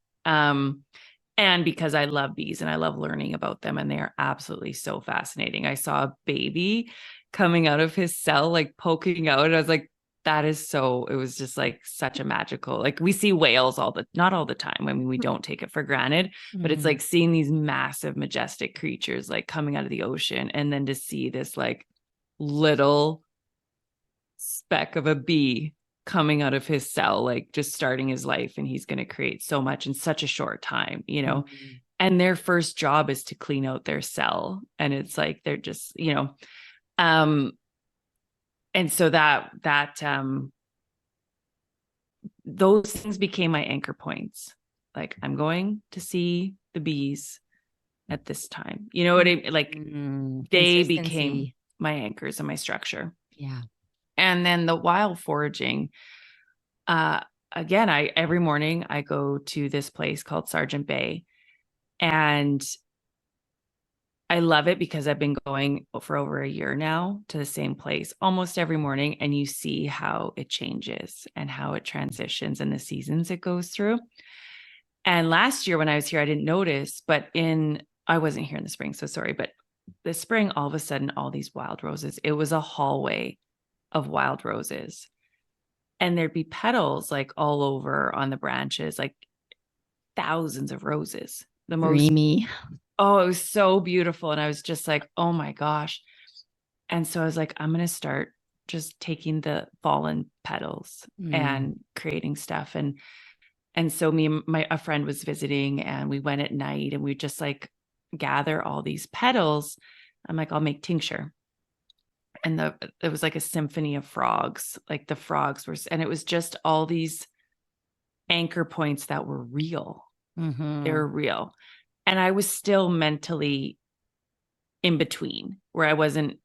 And because I love bees and I love learning about them, and they are absolutely so fascinating. I saw a baby coming out of his cell, like poking out. And I was like, that is so, it was just like such a magical, like we see whales not all the time. I mean, we don't take it for granted, but it's like seeing these massive, majestic creatures like coming out of the ocean. And then to see this like little speck of a bee coming out of his cell, like just starting his life, and he's going to create so much in such a short time, you know. And their first job is to clean out their cell, and it's like they're just, you know, and so those things became my anchor points. Like, I'm going to see the bees at this time, you know what I mean? Like they became my anchors and my structure. Yeah. And then the wild foraging, again, every morning I go to this place called Sergeant Bay, and I love it because I've been going for over a year now to the same place almost every morning. And you see how it changes and how it transitions and the seasons it goes through. And last year when I was here, I didn't notice, but I wasn't here in the spring, so sorry. But the spring, all of a sudden, all these wild roses, it was a hallway of wild roses. And there'd be petals like all over on the branches, like thousands of roses. The most dreamy. Oh, it was so beautiful. And I was just like, oh my gosh. And so I was like, I'm going to start just taking the fallen petals and creating stuff. And so me and a friend was visiting, and we went at night, and we just like gather all these petals. I'm like, I'll make tincture. And it was like a symphony of frogs. Like the frogs were, and it was just all these anchor points that were real. They were real. And I was still mentally in between, where I wasn't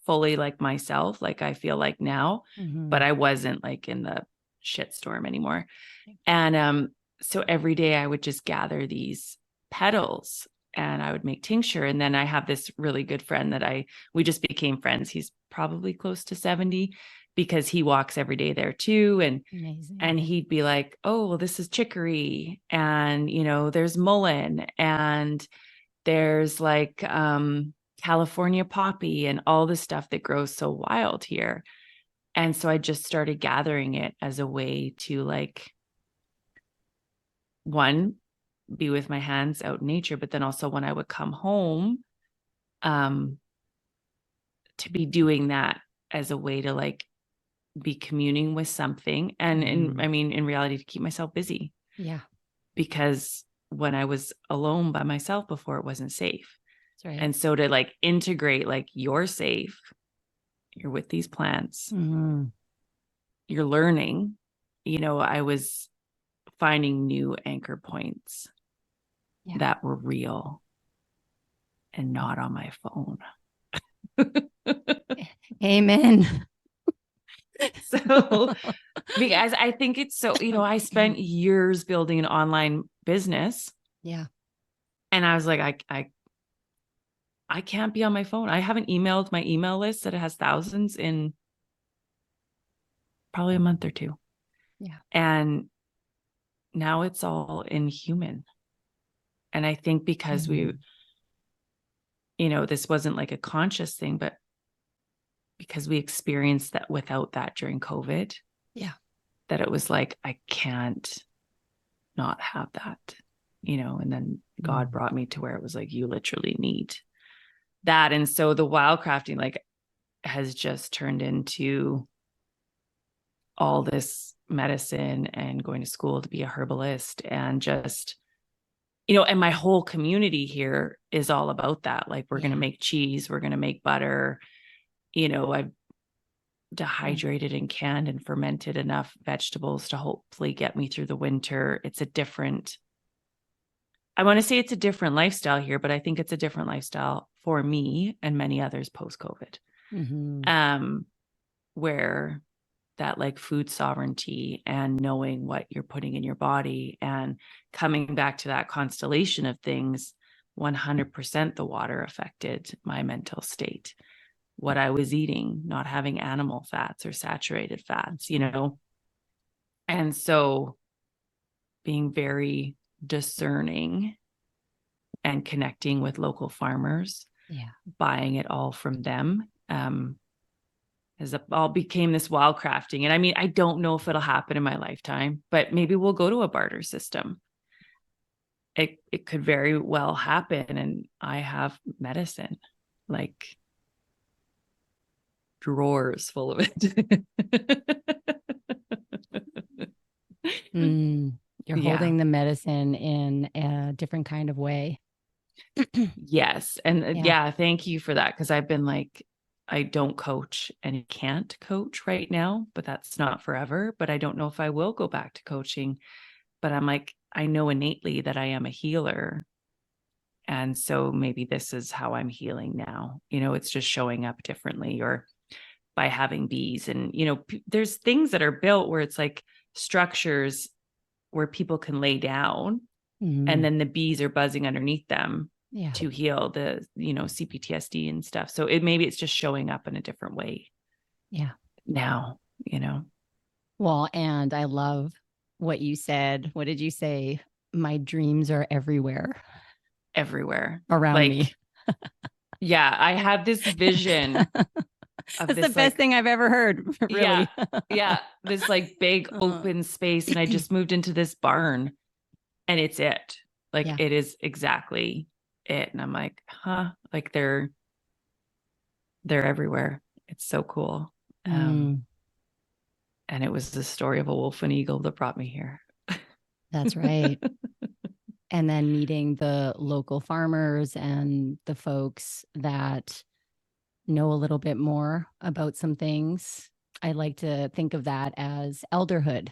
fully like myself, like I feel like now, but I wasn't like in the shitstorm anymore. And so every day I would just gather these petals and I would make tincture. And then I have this really good friend that we just became friends. He's probably close to 70 because he walks every day there too. And he'd be like, oh, well, this is chicory. And, you know, there's mullein, and there's like California poppy and all the stuff that grows so wild here. And so I just started gathering it as a way to like, one, be with my hands out in nature, but then also when I would come home, to be doing that as a way to like be communing with something. And in reality, to keep myself busy. Yeah. Because when I was alone by myself before, it wasn't safe. That's right. And so to like integrate, like, you're safe, you're with these plants, you're learning, you know, I was finding new anchor points that were real and not on my phone. Amen. So, because I think it's so, you know, I spent years building an online business. Yeah. And I was like, I can't be on my phone. I haven't emailed my email list that it has thousands in probably a month or two. Yeah. And now it's all in human. And I think because we, you know, this wasn't like a conscious thing, but because we experienced that without that during COVID. Yeah. That it was like, I can't not have that, you know, and then God brought me to where it was like, you literally need that. And so the wildcrafting like has just turned into all this medicine and going to school to be a herbalist and just, you know, and my whole community here is all about that. Like, we're going to make cheese, we're going to make butter. You know, I've dehydrated and canned and fermented enough vegetables to hopefully get me through the winter. I want to say it's a different lifestyle here, but I think it's a different lifestyle for me and many others post-COVID. Where that like food sovereignty and knowing what you're putting in your body and coming back to that constellation of things, 100% the water affected my mental state. what I was eating, not having animal fats or saturated fats, you know? And so being very discerning and connecting with local farmers, buying it all from them, as all became this wildcrafting. And I mean, I don't know if it'll happen in my lifetime, but maybe we'll go to a barter system. It could very well happen. And I have medicine, like drawers full of it. You're holding the medicine in a different kind of way. Yes. And thank you for that. Cause I've been like, I don't coach and can't coach right now, but that's not forever. But I don't know if I will go back to coaching. But I'm like, I know innately that I am a healer. And so maybe this is how I'm healing now. You know, it's just showing up differently, or by having bees. And, you know, there's things that are built where it's like structures where people can lay down and then the bees are buzzing underneath them to heal the, you know, CPTSD and stuff. So maybe it's just showing up in a different way. Yeah. Now, you know. Well, and I love what you said. What did you say? My dreams are everywhere. Everywhere. Around me. Yeah. I have this vision. That's the best thing I've ever heard. Really. Yeah. This like big open space. And I just moved into this barn and it's it. Like it is exactly it. And I'm like, like they're everywhere. It's so cool. And it was the story of a wolf and eagle that brought me here. That's right. And then meeting the local farmers and the folks that know a little bit more about some things. I like to think of that as elderhood.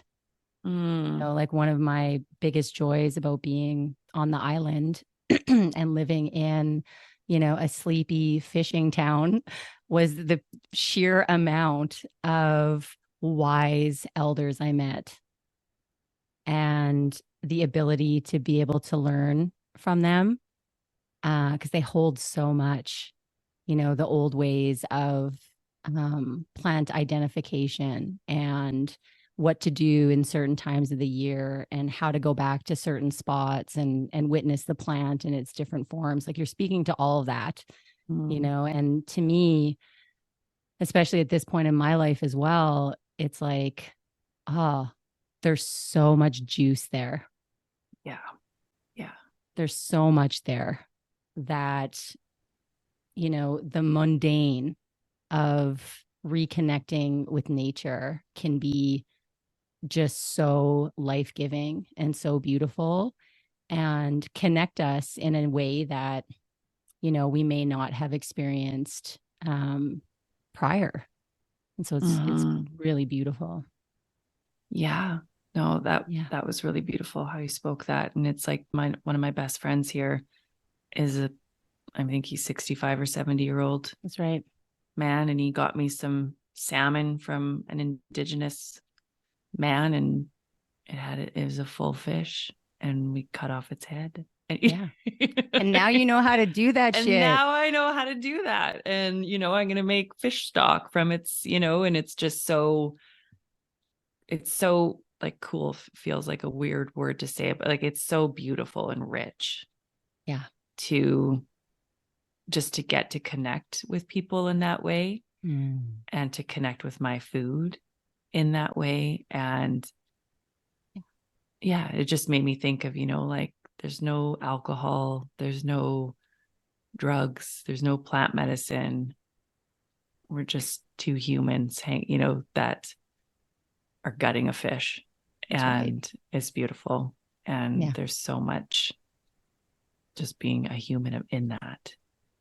You know, like one of my biggest joys about being on the island and living in, you know, a sleepy fishing town was the sheer amount of wise elders I met and the ability to be able to learn from them, because they hold so much, you know, the old ways of plant identification and what to do in certain times of the year and how to go back to certain spots and witness the plant in its different forms. Like you're speaking to all of that, you know, and to me, especially at this point in my life as well, it's like, there's so much juice there. Yeah. Yeah. There's so much there that, you know, the mundane of reconnecting with nature can be just so life-giving and so beautiful and connect us in a way that, you know, we may not have experienced prior. And so it's really beautiful. Yeah. No, that was really beautiful how you spoke that. And it's like one of my best friends here is I think he's 65 or 70-year-old. That's right. Man. And he got me some salmon from an indigenous man, and it was a full fish, and we cut off its head. And, and now you know how to do that shit. And now I know how to do that. And, you know, I'm going to make fish stock from its, you know, and it's just so, it's so like cool. Feels like a weird word to say, but like, it's so beautiful and rich. Yeah. To get to connect with people in that way and to connect with my food in that way. And it just made me think of, you know, like there's no alcohol, there's no drugs, there's no plant medicine. We're just two humans, you know, that are gutting a fish. That's and right. It's beautiful. And there's so much just being a human in that,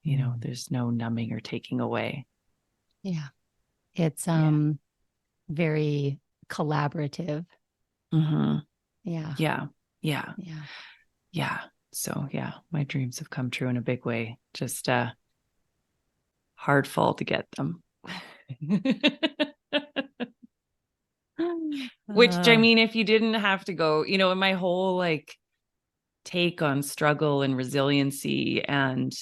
you know, there's no numbing or taking away. Yeah. It's very collaborative. Yeah. So my dreams have come true in a big way. Just hard fall to get them. Which I mean, if you didn't have to go, you know, in my whole like take on struggle and resiliency and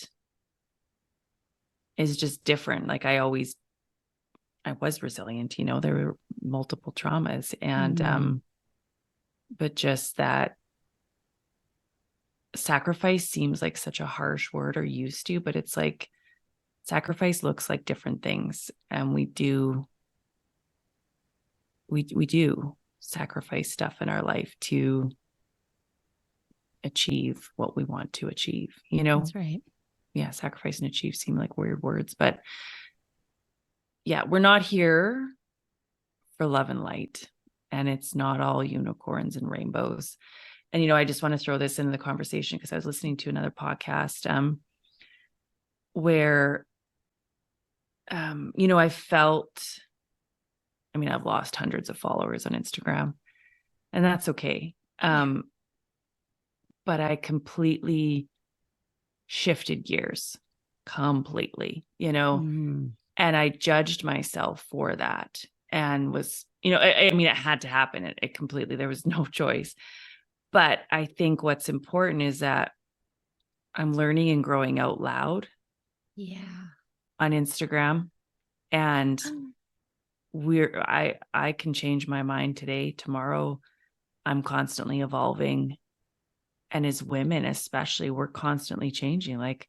is just different. Like I was resilient, there were multiple traumas and, but just that sacrifice seems like such a harsh word or used to, but it's like sacrifice looks like different things. And we do sacrifice stuff in our life to achieve what we want to achieve, That's right. Yeah. Sacrifice and achieve seem like weird words, but yeah, we're not here for love and light, and it's not all unicorns and rainbows. And, I just want to throw this into the conversation because I was listening to another podcast where, I felt, I've lost hundreds of followers on Instagram, and that's okay. But I completely shifted gears completely, and I judged myself for that and was, it had to happen. It completely, there was no choice. But I think what's important is that I'm learning and growing out loud. Yeah. On Instagram. And I can change my mind today, tomorrow. I'm constantly evolving. And as women, especially, we're constantly changing. Like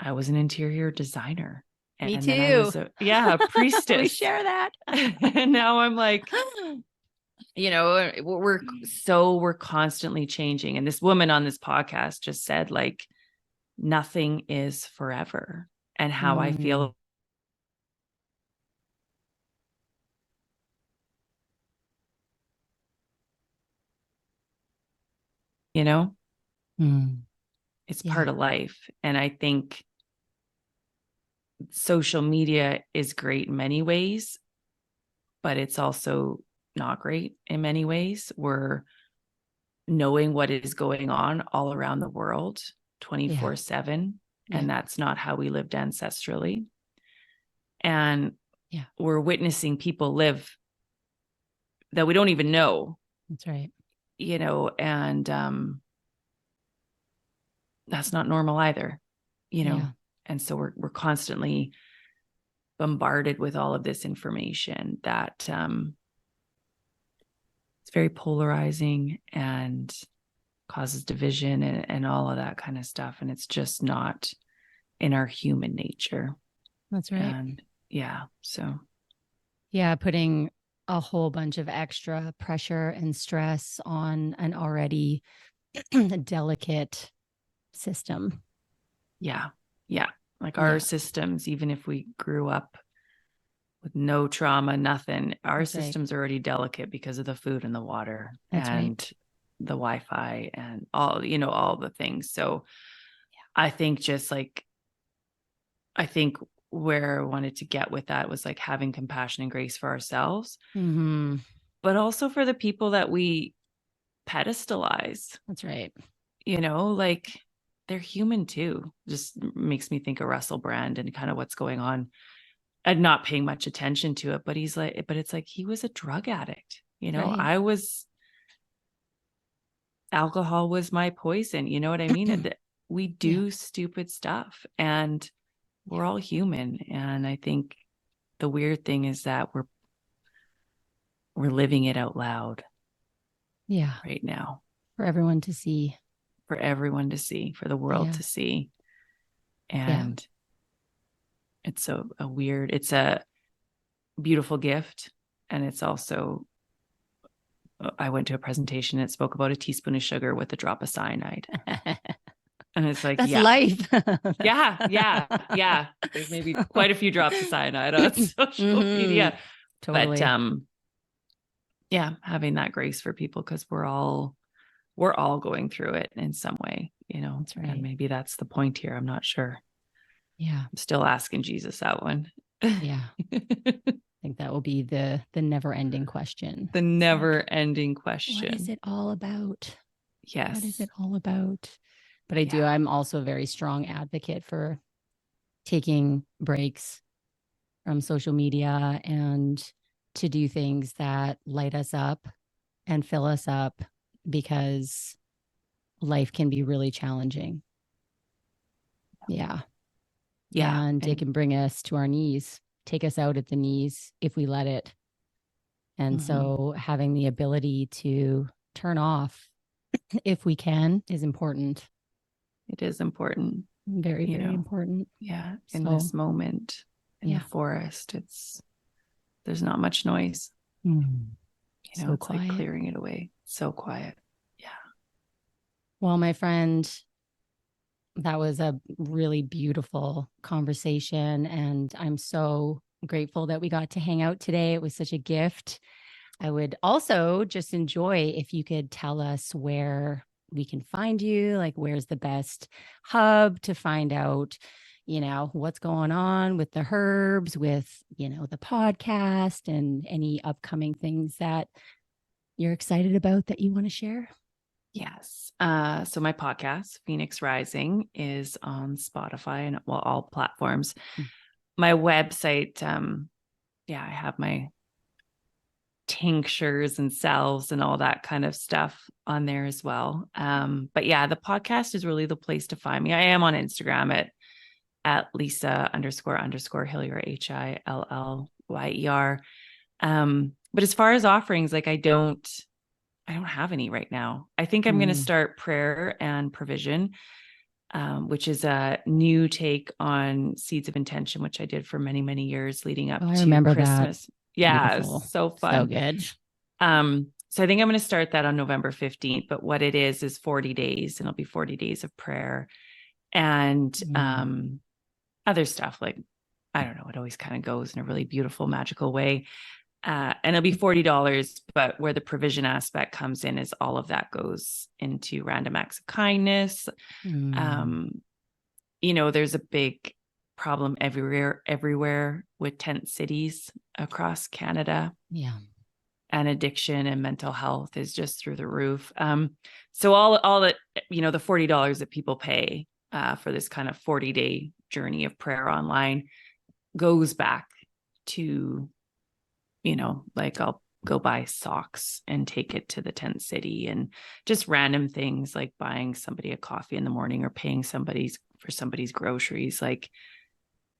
I was an interior designer. Me And too. then I was a priestess. We share that. And now I'm like, we're constantly changing. And this woman on this podcast just said, like, nothing is forever. And how I feel it's part of life. And I think social media is great in many ways, but it's also not great in many ways. We're knowing what is going on all around the world 24/7. And that's not how we lived ancestrally. And we're witnessing people live that we don't even know. That's right. And that's not normal either, And so we're constantly bombarded with all of this information that it's very polarizing and causes division and all of that kind of stuff. And it's just not in our human nature. That's right. And putting a whole bunch of extra pressure and stress on an already delicate system. Yeah. Like our systems, even if we grew up with no trauma, nothing, our systems are already delicate because of the food and the water and the Wi-Fi and all, all the things. So I think where I wanted to get with that was like having compassion and grace for ourselves, but also for the people that we pedestalize. That's right. Like they're human too. Just makes me think of Russell Brand and kind of what's going on and not paying much attention to it. But it's like, he was a drug addict. Right. Alcohol was my poison. You know what I mean? And we do stupid stuff and we're all human. And I think the weird thing is that we're living it out loud. Yeah. Right now. For everyone to see. For everyone to see, for the world to see. And it's it's a beautiful gift. And it's also, I went to a presentation that spoke about a teaspoon of sugar with a drop of cyanide. And it's like, that's life. Yeah. There's maybe quite a few drops of cyanide on social media. Totally. But having that grace for people, because we're all going through it in some way, That's right. And maybe that's the point here. I'm not sure. Yeah. I'm still asking Jesus that one. Yeah. I think that will be the never-ending question. The never-ending question. What is it all about? Yes. What is it all about? But I'm also a very strong advocate for taking breaks from social media and to do things that light us up and fill us up, because life can be really challenging. Yeah. Yeah. And it can bring us to our knees, take us out at the knees if we let it. And so having the ability to turn off if we can is important. It is important. Very, very important. Yeah. In this moment in the forest, there's not much noise. It's quiet. Like clearing it away. So quiet. Yeah. Well, my friend, that was a really beautiful conversation. And I'm so grateful that we got to hang out today. It was such a gift. I would also just enjoy if you could tell us where we can find you, like where's the best hub to find out, what's going on with the herbs, with, the podcast and any upcoming things that you're excited about that you want to share. Yes. So my podcast, Phoenix Rising, is on Spotify and all platforms. My website, I have my tinctures and salves and all that kind of stuff on there as well. But yeah, the podcast is really the place to find me. I am on Instagram at Lisa__Hillyer, HILLYER. But as far as offerings, like I don't have any right now. I think I'm going to start prayer and provision, which is a new take on Seeds of Intention, which I did for many, many years leading up to Christmas. That. Yeah, it was so fun. So good. So I think I'm going to start that on November 15th. But what it is 40 days, and it'll be 40 days of prayer and other stuff. Like, I don't know, it always kind of goes in a really beautiful, magical way. And it'll be $40, but where the provision aspect comes in is all of that goes into random acts of kindness. There's a big problem everywhere with tent cities across Canada. Yeah. And addiction and mental health is just through the roof. So all that, the $40 that people pay for this kind of 40-day journey of prayer online goes back to, like I'll go buy socks and take it to the tent city, and just random things like buying somebody a coffee in the morning or paying for somebody's groceries. Like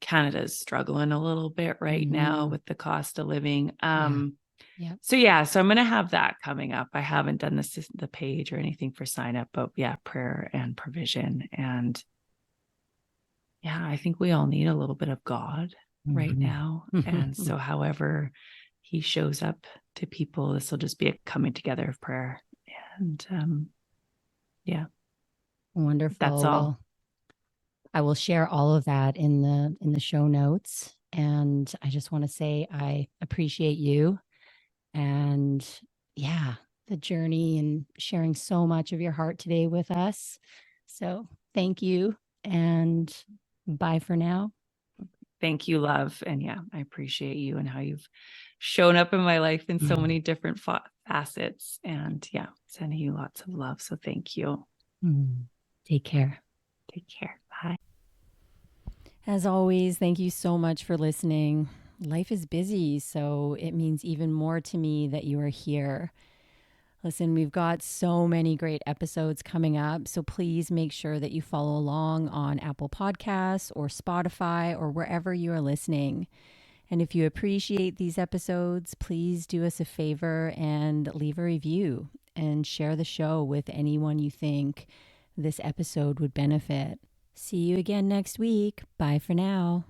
Canada's struggling a little bit right now with the cost of living. So I'm going to have that coming up. I haven't done the page or anything for sign up, but prayer and provision. And I think we all need a little bit of God right now. And so however he shows up to people, this will just be a coming together of prayer. And wonderful. That's all. Well, I will share all of that in the show notes. And I just want to say I appreciate you and the journey and sharing so much of your heart today with us. So thank you, and bye for now. Thank you, love. And I appreciate you and how you've shown up in my life in so many different facets, and sending you lots of love. So thank you. Take care. Take care. Bye. As always, thank you so much for listening. Life is busy, so it means even more to me that you are here. Listen, we've got so many great episodes coming up, so please make sure that you follow along on Apple Podcasts or Spotify or wherever you are listening. And if you appreciate these episodes, please do us a favor and leave a review and share the show with anyone you think this episode would benefit. See you again next week. Bye for now.